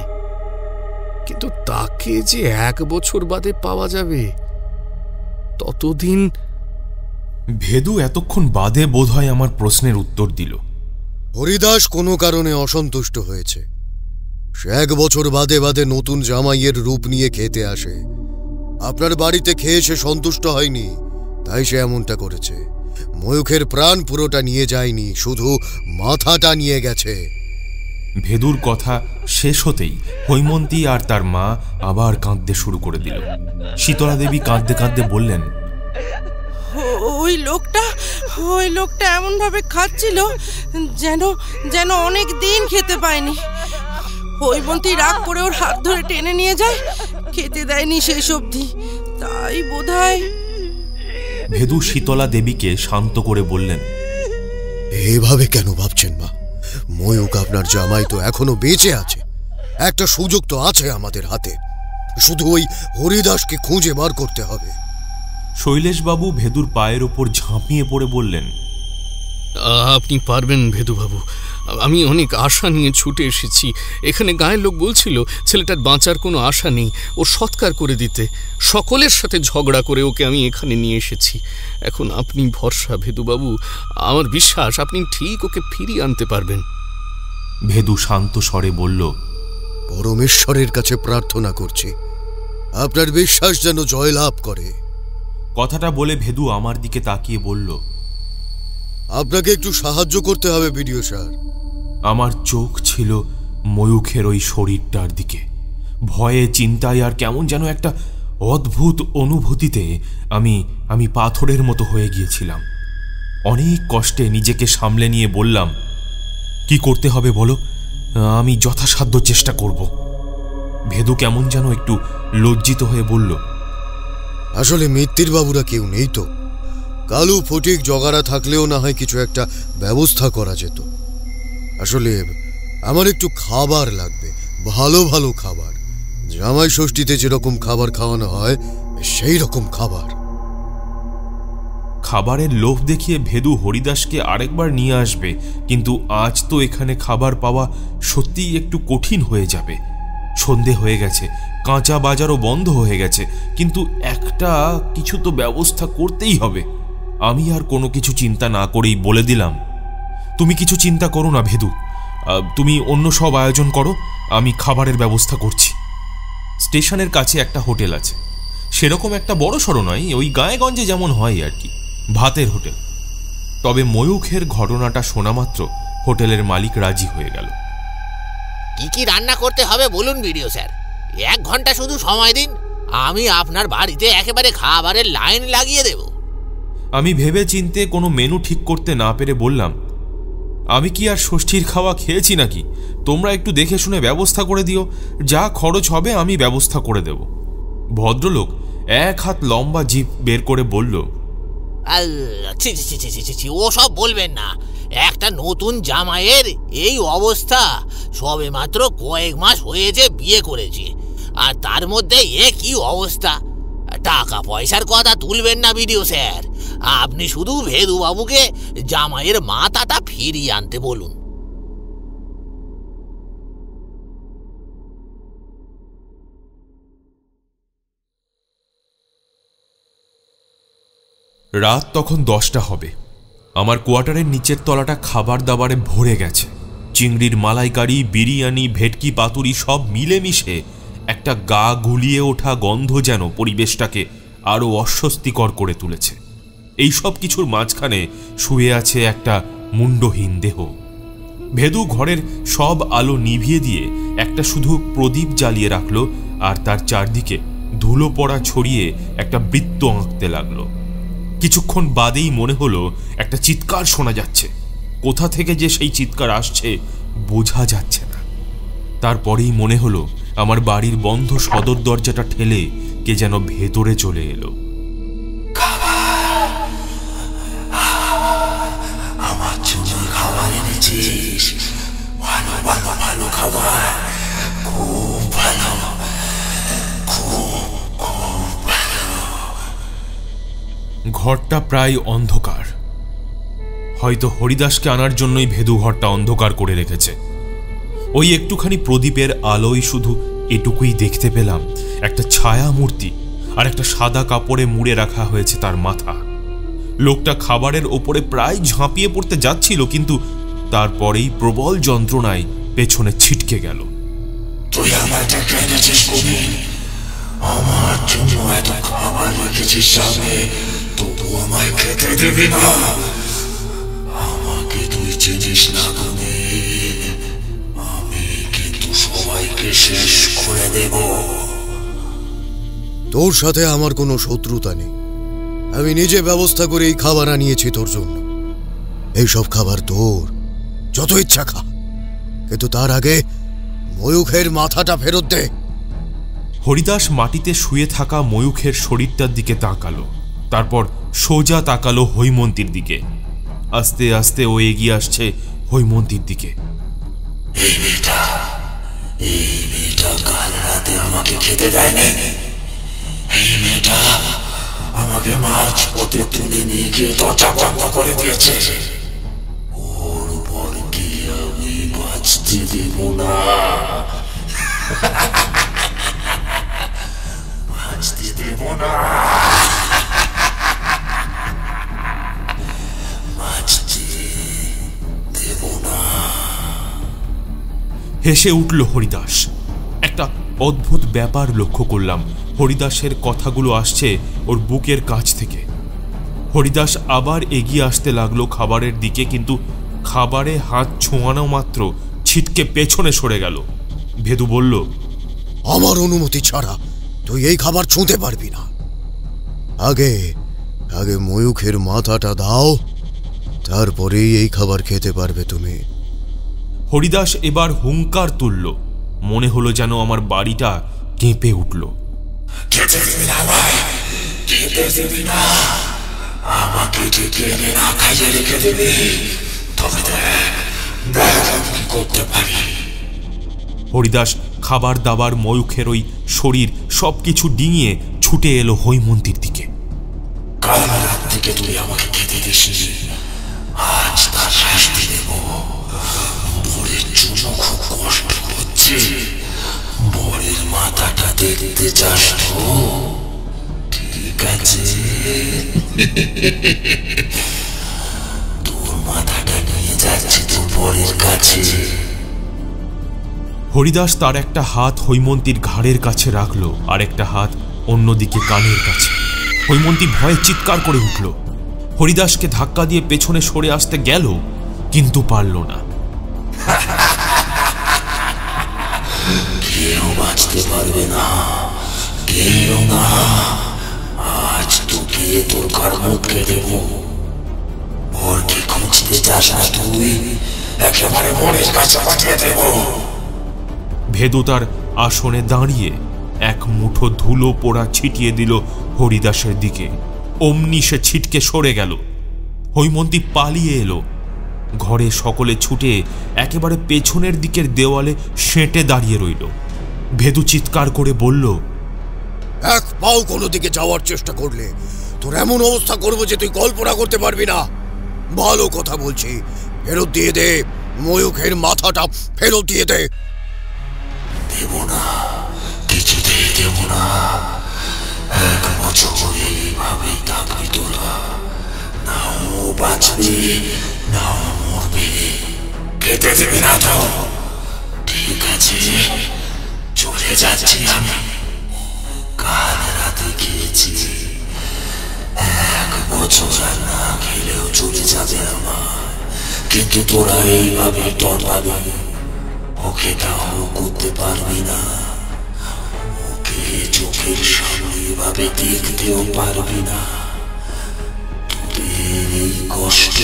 কিন্তু তাকে যে 1 বছর বাদে পাওয়া যাবে, ভেদু এতক্ষণ বাদে বোধহয় আমার প্রশ্নের উত্তর দিল। হরিদাস কোনো কারণে অসন্তুষ্ট হয়েছে। সে 1 বছর বাদে বাদে নতুন জামাইয়ের রূপ নিয়ে খেতে আসে। আপনার বাড়িতে খেয়ে সে সন্তুষ্ট হয়নি, তাই সে এমনটা করেছে। ময়ূখের প্রাণ পুরোটা নিয়ে যায়নি, শুধু মাথাটা নিয়ে গেছে। ভেদুর কথা শেষ হতেই হৈমন্তী আর তার মা আবার কাঁদতে শুরু করে দিল। শীতলা দেবী কাঁদতে কাঁদতে বললেন, ওই লোকটা এমন ভাবে খাচ্ছিল যেন অনেক দিন খেতে পায়নি। হৈমন্তী রাগ করে ওর হাত ধরে টেনে নিয়ে যায়, খেতে দেয়নি শেষ অবধি, তাই বোধহয়। ভেদু শীতলা দেবীকে শান্ত করে বললেন, এভাবে কেন ভাবছেন মা? ময়ূক আপনার জামাই তো এখনো বেঁচে আছে। একটা সুযোগ তো আছে আমাদের হাতে, শুধু ওই হরিদাসকে খুঁজে বার করতে হবে। শৈলেশবাবু ভেদুর পায়ের ওপর ঝাঁপিয়ে পড়ে বললেন, আপনি পারবেন ভেদুবাবু, আমি অনেক আশা নিয়ে ছুটে এসেছি। এখানে গায়ের লোক বলছিল ছেলেটার বাঁচার কোনো আশা নেই, ওর সৎকার করে দিতে। সকলের সাথে ঝগড়া করে ওকে আমি এখানে নিয়ে এসেছি। এখন আপনি ভরসা ভেদুবাবু, আমার বিশ্বাস আপনি ঠিক ওকে ফিরিয়ে আনতে পারবেন। ভেদু শান্ত স্বরে বলল, পরমেশ্বরের কাছে প্রার্থনা করছি আপনার বিশ্বাস যেন জয়লাভ করে। কথাটা বলে ভেদু আমার দিকে তাকিয়ে বলল, আপনাকে একটু সাহায্য করতে হবে বিডিও স্যার। আমার চোখ ছিল ময়ূখের ওই শরীরটার দিকে। ভয়ে, চিন্তায় আর কেমন যেন একটা অদ্ভুত অনুভূতিতে আমি পাথরের মতো হয়ে গিয়েছিলাম। অনেক কষ্টে নিজেকে সামলে নিয়ে বললাম, কি করতে হবে বলো, আমি যথাসাধ্য চেষ্টা করব। ভেদু কেমন যেন একটু লজ্জিত হয়ে বলল, আসলে মিত্তির বাবুরা কেউ নেই তো। কালু ফটিক জগাড়া থাকলেও না হয় কিছু একটা ব্যবস্থা করা যেত। আসলে আমার একটু খাবার লাগবে, ভালো ভালো খাবার। জামাই ষষ্ঠীতে যেরকম খাবার খাওয়ানো হয় সেই রকম খাবার। খাবারের লোভ দেখিয়ে ভেদু হরিদাসকে আরেকবার নিয়ে আসবে, কিন্তু আজ তো এখানে খাবার পাওয়া সত্যিই একটু কঠিন হয়ে যাবে। সন্ধে হয়ে গেছে, কাঁচা বাজারও বন্ধ হয়ে গেছে, কিন্তু একটা কিছু তো ব্যবস্থা করতেই হবে। আমি আর কোনো কিছু চিন্তা না করেই বলে দিলাম, তুমি কিছু চিন্তা করো না ভেদু, তুমি অন্য সব আয়োজন করো, আমি খাবারের ব্যবস্থা করছি। স্টেশনের কাছে একটা হোটেল আছে, সেরকম একটা বড় সড়ো নয়, ওই গায়েগঞ্জে যেমন হয় আর কি, ভাতের হোটেল। তবে ময়ূখের ঘটনাটা শোনা মাত্র হোটেলের মালিক রাজি হয়ে গেল। কি কি রান্না করতে হবে বলুন বিডিও স্যার, 1 ঘন্টা শুধু সময় দিন, আমি আপনার বাড়িতে একেবারে খাবারের লাইন লাগিয়ে দেব। আমি ভেবে চিনতে কোনো মেনু ঠিক করতে না পেরে বললাম, আমি কি আর ষষ্ঠীর খাওয়া খেয়েছি নাকি? তোমরা একটু দেখে শুনে ব্যবস্থা করে দিও, যা খরচ হবে আমি ব্যবস্থা করে দেব। ভদ্রলোক 1 হাত লম্বা জিভ বের করে বলল, ওসব বলবেন না। একটা নতুন জামাইয়ের এই অবস্থা, সবে মাত্র কয়েক মাস হয়েছে বিয়ে করেছে, আর তার মধ্যে এ কি অবস্থা। টাকা পয়সার কথা তুলবেন না বিডিও স্যার, আপনি শুধু ভেদু বাবুকে জামাইয়ের মাথাটা ফিরিয়ে আনতে বলুন। রাত তখন 10টা হবে। আমার কোয়ার্টারের নিচের তলাটা খাবার দাবারে ভরে গেছে। চিংড়ির মালাইকারি, বিরিয়ানি, ভেটকি পাতুরি সব মিলেমিশে একটা গা গুলিয়ে ওঠা গন্ধ যেন পরিবেশটাকে আরও অস্বস্তিকর করে তুলেছে। এই সব কিছুর মাঝখানে শুয়ে আছে একটা মুন্ডহীন দেহ। ভেদু ঘরের সব আলো নিভিয়ে দিয়ে একটা শুধু প্রদীপ জ্বালিয়ে রাখলো, আর তার চারদিকে ধুলো পড়া ছড়িয়ে একটা বৃত্ত আঁকতে লাগলো। কিছুক্ষণ বাদেই মনে হলো একটা চিৎকার শোনা যাচ্ছে। কোথা থেকে যে সেই চিৎকার আসছে বোঝা যাচ্ছে না। তারপরেই মনে হলো আমার বাড়ির বন্ধ সদর দরজাটা ঠেলে কে যেন ভেতরে চলে এলো। আমার জন্য খাবার এনেছিস? ভালো ভালো ভালো খাবার, খুব ভালো, খুব খুব ভালো। ঘরটা প্রায় অন্ধকার। হয়তো হরিদাসকে আনার জন্যই ভেদু ঘরটা অন্ধকার করে রেখেছে। ওই একটুখানি প্রদীপের আলোয় শুধু এটুকুই দেখতে পেলাম, একটা ছায়া মূর্তি আর একটা সাদা কাপড়ে মুড়ে রাখা হয়েছে তার মাথা। লোকটা খাবারের ওপরে প্রায় ঝাঁপিয়ে পড়তে যাচ্ছিল, কিন্তু তারপরেই প্রবল যন্ত্রণায় পেছনে ছিটকে গেল। তুই আমাকে কেনেছিস কবি, আমার জন্য এত খাবার রেখেছিস সামনে, তবু আমায় খেতে দিবি না। আমাকে তুই চিনিস না কবি, আমি কিন্তু সবাইকে শেষ করে দেব। তোর সাথে আমার কোনো শত্রুতা নেই, আমি নিজে ব্যবস্থা করে এই খাবার আনিয়েছি তোর জন্য। এইসব খাবার তোর, যত ইচ্ছা খা, কিন্তু তার আগে ময়ূখের মাথাটা ফেরত দে। হরিদাস মাটিতে শুয়ে থাকা ময়ূখের শরীরটার দিকে তাকালো, তারপর সোজা তাকালো হৈমন্তীর দিকে। আস্তে আস্তে ও এগিয়ে আসছে হৈমন্তীর দিকে। এই মেয়েটা কাল রাতে আমাকে খেতে দেয়নি। এই মেয়েটা আমাকে মাছ পথে তুলে নিয়ে গিয়ে দরজা বন্ধ করে দিয়েছে। ওর উপর কি আমি বাঁচতে দেব না, বাঁচতে দেব না, বাঁচতে দেব না। হেসে উঠল হরিদাস। একটা অদ্ভুত ব্যাপার লক্ষ্য করলাম, হরিদাসের কথাগুলো আসছে ওর বুকের কাছ থেকে। হরিদাস আবার এগিয়ে আসতে লাগলো খাবারের দিকে, কিন্তু খাবারে হাত ছোঁয়ানো মাত্র ছিটকে পেছনে সরে গেল। ভেদু বলল, আমার অনুমতি ছাড়া তুই এই খাবার ছুঁতে পারবি না। আগে আগে ময়ূখের মাথাটা দাও, তারপরেই এই খাবার খেতে পারবে তুমি। হরিদাস এবার হুঙ্কার তুলল, মনে হলো যেন আমার বাড়িটা কেঁপে উঠল। খেতে দিবি না ভাই, খেতে দিবি না, আমাকে ডেকে এনে না খাইয়ে রেখে দিবি, তবে দেখ আমি কি করতে পারি। হরিদাস খাবার দাবার ময়ূখের ওই শরীর সবকিছু ডিঙিয়ে ছুটে এলো হৈমন্তীর দিকে। কাল রাত থেকে তুই আমাকে খেতে দিসনি, আজ তার শাস্তি দেব। বরের জন্য খুব কষ্ট হচ্ছে, বরের মাথাটা দেখতে চাস তো? ঠিক আছে, তোর মাথাটা নিয়ে যাচ্ছি তোর বরের কাছে। হরিদাস তার একটা হাত হৈমন্তীর ঘাড়ের কাছে রাখলো, আর একটা হাত অন্যদিকে কানের কাছে। হৈমন্তী ভয়ে চিৎকার করে উঠল। হরিদাসকে ধাক্কা দিয়ে পেছনে সরে আসতে গেল, কিন্তু পারল না। কেউ বাঁচতে পারবে না, কেউ না। আজ তোকে তোর কর্মকে দেব। বরকে খুঁজতে চাস না তুই, একেবারে বরের কাছে পাঠিয়ে দেব। ভেদু তার আসনে দাঁড়িয়ে এক মুঠো ধুলো পোড়া ছিটিয়ে দিল হরিদাসের দিকে। অমনি সে ছিটকে সরে গেল। হৈমন্তী পালিয়ে এলো। ঘরে সকলে ছুটে একেবারে পেছনের দিকের দেওয়ালে সেঁটে দাঁড়িয়ে রইল। ভেদু চিৎকার করে বলল, এক পাও কোনো দিকে যাওয়ার চেষ্টা করলে তোর এমন অবস্থা করবো যে তুই কল্পনা করতে পারবি না। ভালো কথা বলছি, ফেরত দিয়ে দে, ময়ূখের মাথাটা ফেরত দিয়ে দে। দেব না, কিছুতেই দেব না। 1 বছর এইভাবেই থাকবি তোরা, না ও বাঁচবি না ও মরবি। খেতে দেবি না তো? ঠিক আছে, চলে যাচ্ছি আমি। কাল রাতে খেয়েছি, 1 বছর আর না খেলেও চলে যাবে আমার। কিন্তু তোরা এইভাবে তর পাবি, ওকে তাও করতে পারবি না। ওকে চোখের সামনে এভাবে দেখতেও পারবি না। তোদের এই কষ্ট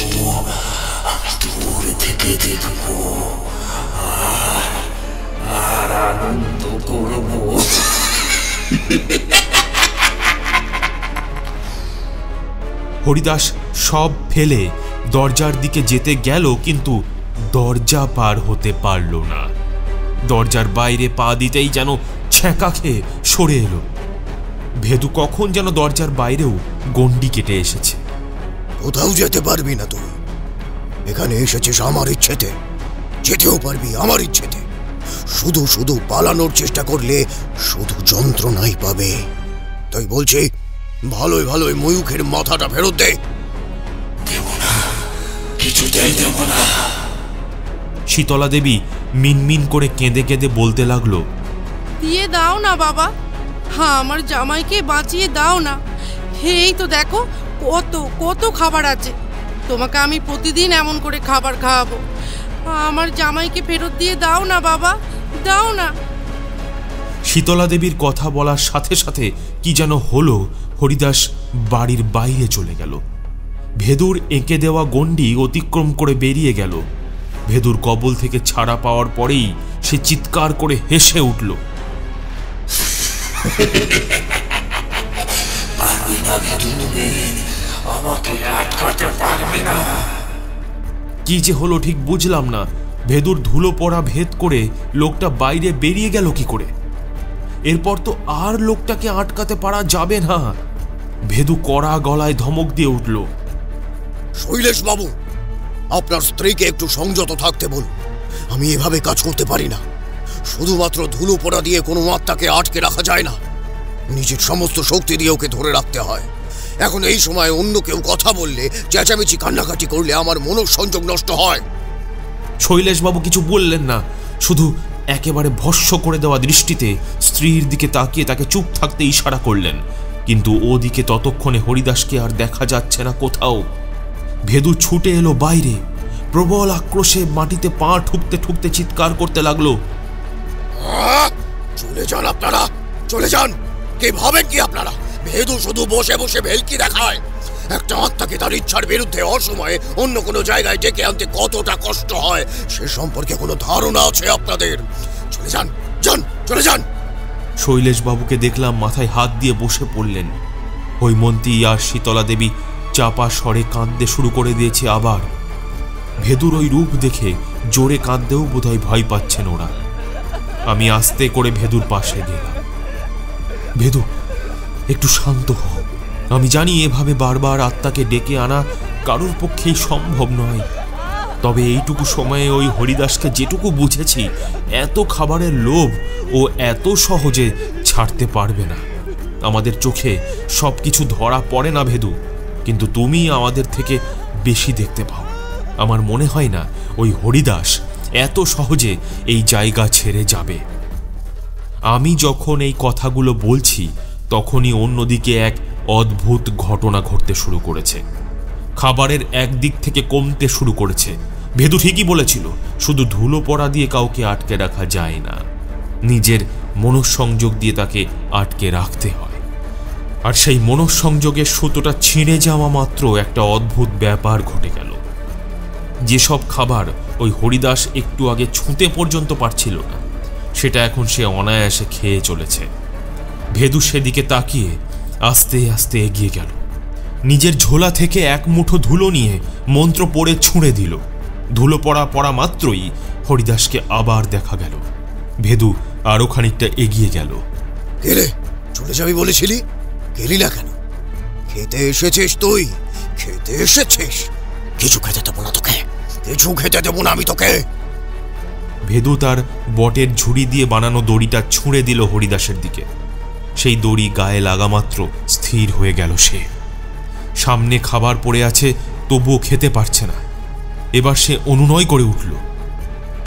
আমি দূর থেকে দেখব আর আনন্দ করব। হরিদাস সব ফেলে দরজার দিকে যেতে গেল, কিন্তু দরজা পার হতে পারল না। দরজার বাইরে পা দিতেই যেন ছ্যাঁকা খেয়ে সরে এলো। ভেদু কখন যেন দরজার বাইরেও গন্ডি কেটে এসেছে। কোথাও যেতে পারবি না তুই, এখানে এসেছিস আমার ইচ্ছেতে, যেতেও পারবি আমার ইচ্ছেতে। শুধু শুধু পালানোর চেষ্টা করলে শুধু যন্ত্রণাই পাবে। তাই বলছি, ভালোই ভালোই ময়ূখের মাথাটা ফেরত দে, কিছুতেই দেব না। শীতলা দেবী মিনমিন করে কেঁদে কেঁদে বলতে লাগলো, দিয়ে দাও না বাবা, হ্যাঁ আমার জামাইকে বাঁচিয়ে দাও না। এই তো দেখো কত কত খাবার আছে, তোমাকে আমি প্রতিদিন এমন করে খাবার খাওয়াবো। আমার জামাইকে ফেরত দিয়ে দাও না বাবা, দাও না। শীতলা দেবীর কথা বলার সাথে সাথে কি যেন হলো, হরিদাস বাড়ির বাইরে চলে গেল। ভেদুর এঁকে দেওয়া গণ্ডি অতিক্রম করে বেরিয়ে গেল। ভেদুর কবল থেকে ছাড়া পাওয়ার পরেই সে চিৎকার করে হেসে উঠল। কি যে হলো ঠিক বুঝলাম না। ভেদুর ধুলো পড়া ভেদ করে লোকটা বাইরে বেরিয়ে গেল কি করে? এরপর তো আর লোকটাকে আটকাতে পারা যাবে না। ভেদু কড়া গলায় ধমক দিয়ে উঠল, শৈলেশ বাবু, আপনার স্ত্রীকে একটু সংযত থাকতে বলুন। আমি এভাবে কাজ করতে পারি না। শুধুমাত্র ধুলো পোড়া দিয়ে কোনো আত্মাকে আটকে রাখা যায় না, নিজের সমস্ত শক্তি দিয়ে ওকে ধরে রাখতে হয়। এখন এই সময় অন্য কেউ কথা বললে, চেঁচামেচি কান্নাকাটি করলে আমার মনোসংযোগ নষ্ট হয়। শৈলেশবাবু কিছু বললেন না, শুধু একেবারে ভস্ম করে দেওয়া দৃষ্টিতে স্ত্রীর দিকে তাকিয়ে তাকে চুপ থাকতে ইশারা করলেন। কিন্তু ওদিকে ততক্ষণে হরিদাসকে আর দেখা যাচ্ছে না কোথাও। ভেদু ছুটে এলো বাইরে, প্রবল আক্রোশে মাটিতে পা ঠুকতে ঠুকতে চিৎকার করতে লাগলো, চলে যান আপনারা, চলে যান। কে ভাবেন কি আপনারা? ভেদু শুধু বসে বসে ভেলকি দেখায়। একটা আত্মাকে তার ইচ্ছার বিরুদ্ধে অসময়ে অন্য কোনো জায়গায় ডেকে আনতে কতটা কষ্ট হয় সে সম্পর্কে কোনো ধারণা আছে আপনাদের? চলে যান, যান, চলে যান। শৈলেশবাবুকে দেখলাম মাথায় হাত দিয়ে বসে পড়লেন। হৈমন্তী আর শীতলা দেবী চাপা স্বরে কাঁদতে শুরু করে দিয়েছে আবার। ভেদুর ওই রূপ দেখে জোরে কাঁদতেও বোধহয় ভয় পাচ্ছেন ওরা। আমি আস্তে করে ভেদুর পাশে গেলাম। ভেদু, একটু শান্ত হও। আমি জানি এভাবে বারবার আত্মাকে ডেকে আনা কারোর পক্ষেই সম্ভব নয়, তবে এইটুকু সময়ে ওই হরিদাসকে যেটুকু বুঝেছি, এত খাবারের লোভ ও এত সহজে ছাড়তে পারবে না। আমাদের চোখে সব কিছু ধরা পড়ে না ভেদু, কিন্তু তুমি আমাদের থেকে বেশি দেখতে পাও। আমার মনে হয় না ওই হরিদাস এত সহজে এই জায়গা ছেড়ে যাবে। আমি যখন এই কথাগুলো বলছি তখনই অন্যদিকে এক অদ্ভুত ঘটনা ঘটতে শুরু করেছে। খাবারের একদিক থেকে কমতে শুরু করেছে। ভেদু ঠিকই বলেছিল, শুধু ধুলো পড়া দিয়ে কাউকে আটকে রাখা যায় না, নিজের মনঃসংযোগ দিয়ে তাকে আটকে রাখতে হয়। আর সেই মনঃসংযোগের সুতোটা ছিঁড়ে যাওয়া মাত্র একটা অদ্ভুত ব্যাপার ঘটে গেল। যেসব খাবার ওই হরিদাস একটু আগে ছুঁতে পর্যন্ত পারছিল না, সেটা এখন সে অনায়াসে খেয়ে চলেছে। ভেদু সেদিকে তাকিয়ে আস্তে আস্তে এগিয়ে গেল। নিজের ঝোলা থেকে এক মুঠো ধুলো নিয়ে মন্ত্র পড়ে ছুঁড়ে দিল। ধুলো পড়া মাত্রই হরিদাসকে আবার দেখা গেল। ভেদু আরো খানিকটা এগিয়ে গেল। গেলে চলে যাবি বলেছিলি, গেলি না কেন? খেতে এসেছিস তুই, খেতে এসেছিস। কিছু খেতে দেবো না তোকে, কিছু খেতে দেবো না আমি তোকে। ভেদু তার বটের ঝুড়ি দিয়ে বানানো দড়িটা ছুঁড়ে দিল হরিদাসের দিকে। সেই দড়ি গায়ে লাগা মাত্র স্থির হয়ে গেল সে। সামনে খাবার পড়ে আছে, তবুও খেতে পারছে না। এবার সে অনুনয় করে উঠল,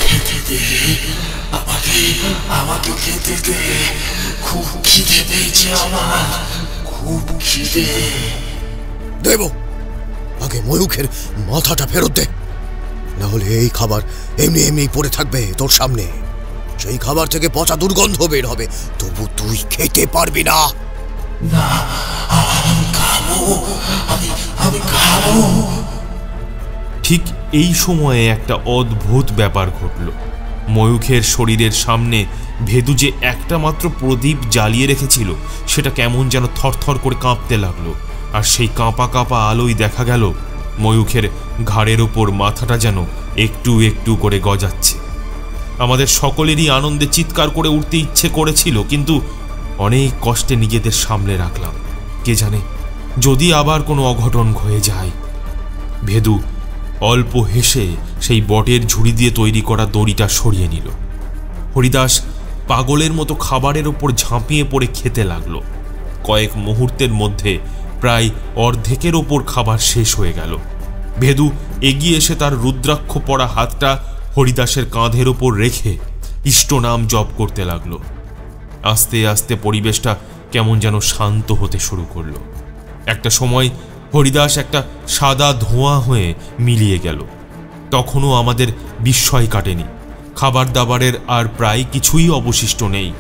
খেতে দে আমাকে খেতে দে, খুব খিদে পেয়েছে আমার, খুব খিদে। দেব, আগে ময়ূখের মাথাটা ফেরত দে, না হলে এই খাবার এমনি এমনি পড়ে থাকবে তোর সামনে। সেই খাবার থেকে পচা দুর্গন্ধ বের হবে, তবু তুই খেতে পারবি না। না, আমি খাবো, আমি খাবো। ঠিক এই সময়ে একটা অদ্ভুত ব্যাপার ঘটল। ময়ূখের শরীরের সামনে ভেদু যে একটা মাত্র প্রদীপ জ্বালিয়ে রেখেছিল, সেটা কেমন যেন থরথর করে কাঁপতে লাগলো। আর সেই কাঁপা কাঁপা আলোয় দেখা গেল ময়ূখের ঘাড়ের ওপর মাথাটা যেন একটু একটু করে গজাচ্ছে। আমাদের সকলেরই আনন্দে চিৎকার করে উঠতে ইচ্ছে করেছিল, কিন্তু অনেক কষ্টে নিজেদের সামলে রাখলাম। কে জানে যদি আবার কোনো অঘটন হয়ে যায়। ভেদু অল্প হেসে সেই বটের ঝুড়ি দিয়ে তৈরি করা দড়িটা সরিয়ে নিল। হরিদাস পাগলের মতো খাবারের ওপর ঝাঁপিয়ে পড়ে খেতে লাগলো। কয়েক মুহূর্তের মধ্যে প্রায় অর্ধেকের ওপর খাবার শেষ হয়ে গেল। ভেদু এগিয়ে এসে তার রুদ্রাক্ষ পড়া হাতটা হরিদাসের কাঁধের ওপর রেখে ইষ্টনাম জপ করতে লাগলো। আস্তে আস্তে পরিবেশটা কেমন যেন শান্ত হতে শুরু করলো। একটা সময় হরিদাস একটা সাদা ধোঁয়া হয়ে মিলিয়ে গেল। তখনও আমাদের বিস্ময় কাটেনি। খাবার দাবারের আর প্রায় কিছুই অবশিষ্ট নেই।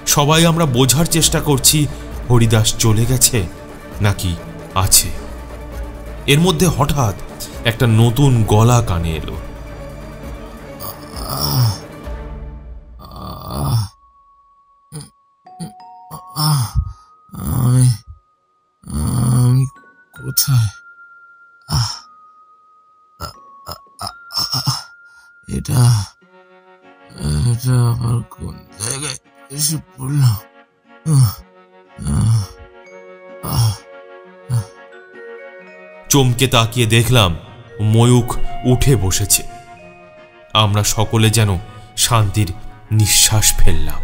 সবাই আমরা বোঝার চেষ্টা করছি হরিদাস চলে গেছে নাকি আছে। এর মধ্যে হঠাৎ একটা নতুন গলা কানে এলো। আমি কোথায়? এটা আবার কোন জায়গায় এসে পড়ল? চমকে তাকিয়ে দেখলাম ময়ূখ উঠে বসেছে। আমরা সকলে যেন শান্তির নিঃশ্বাস ফেললাম।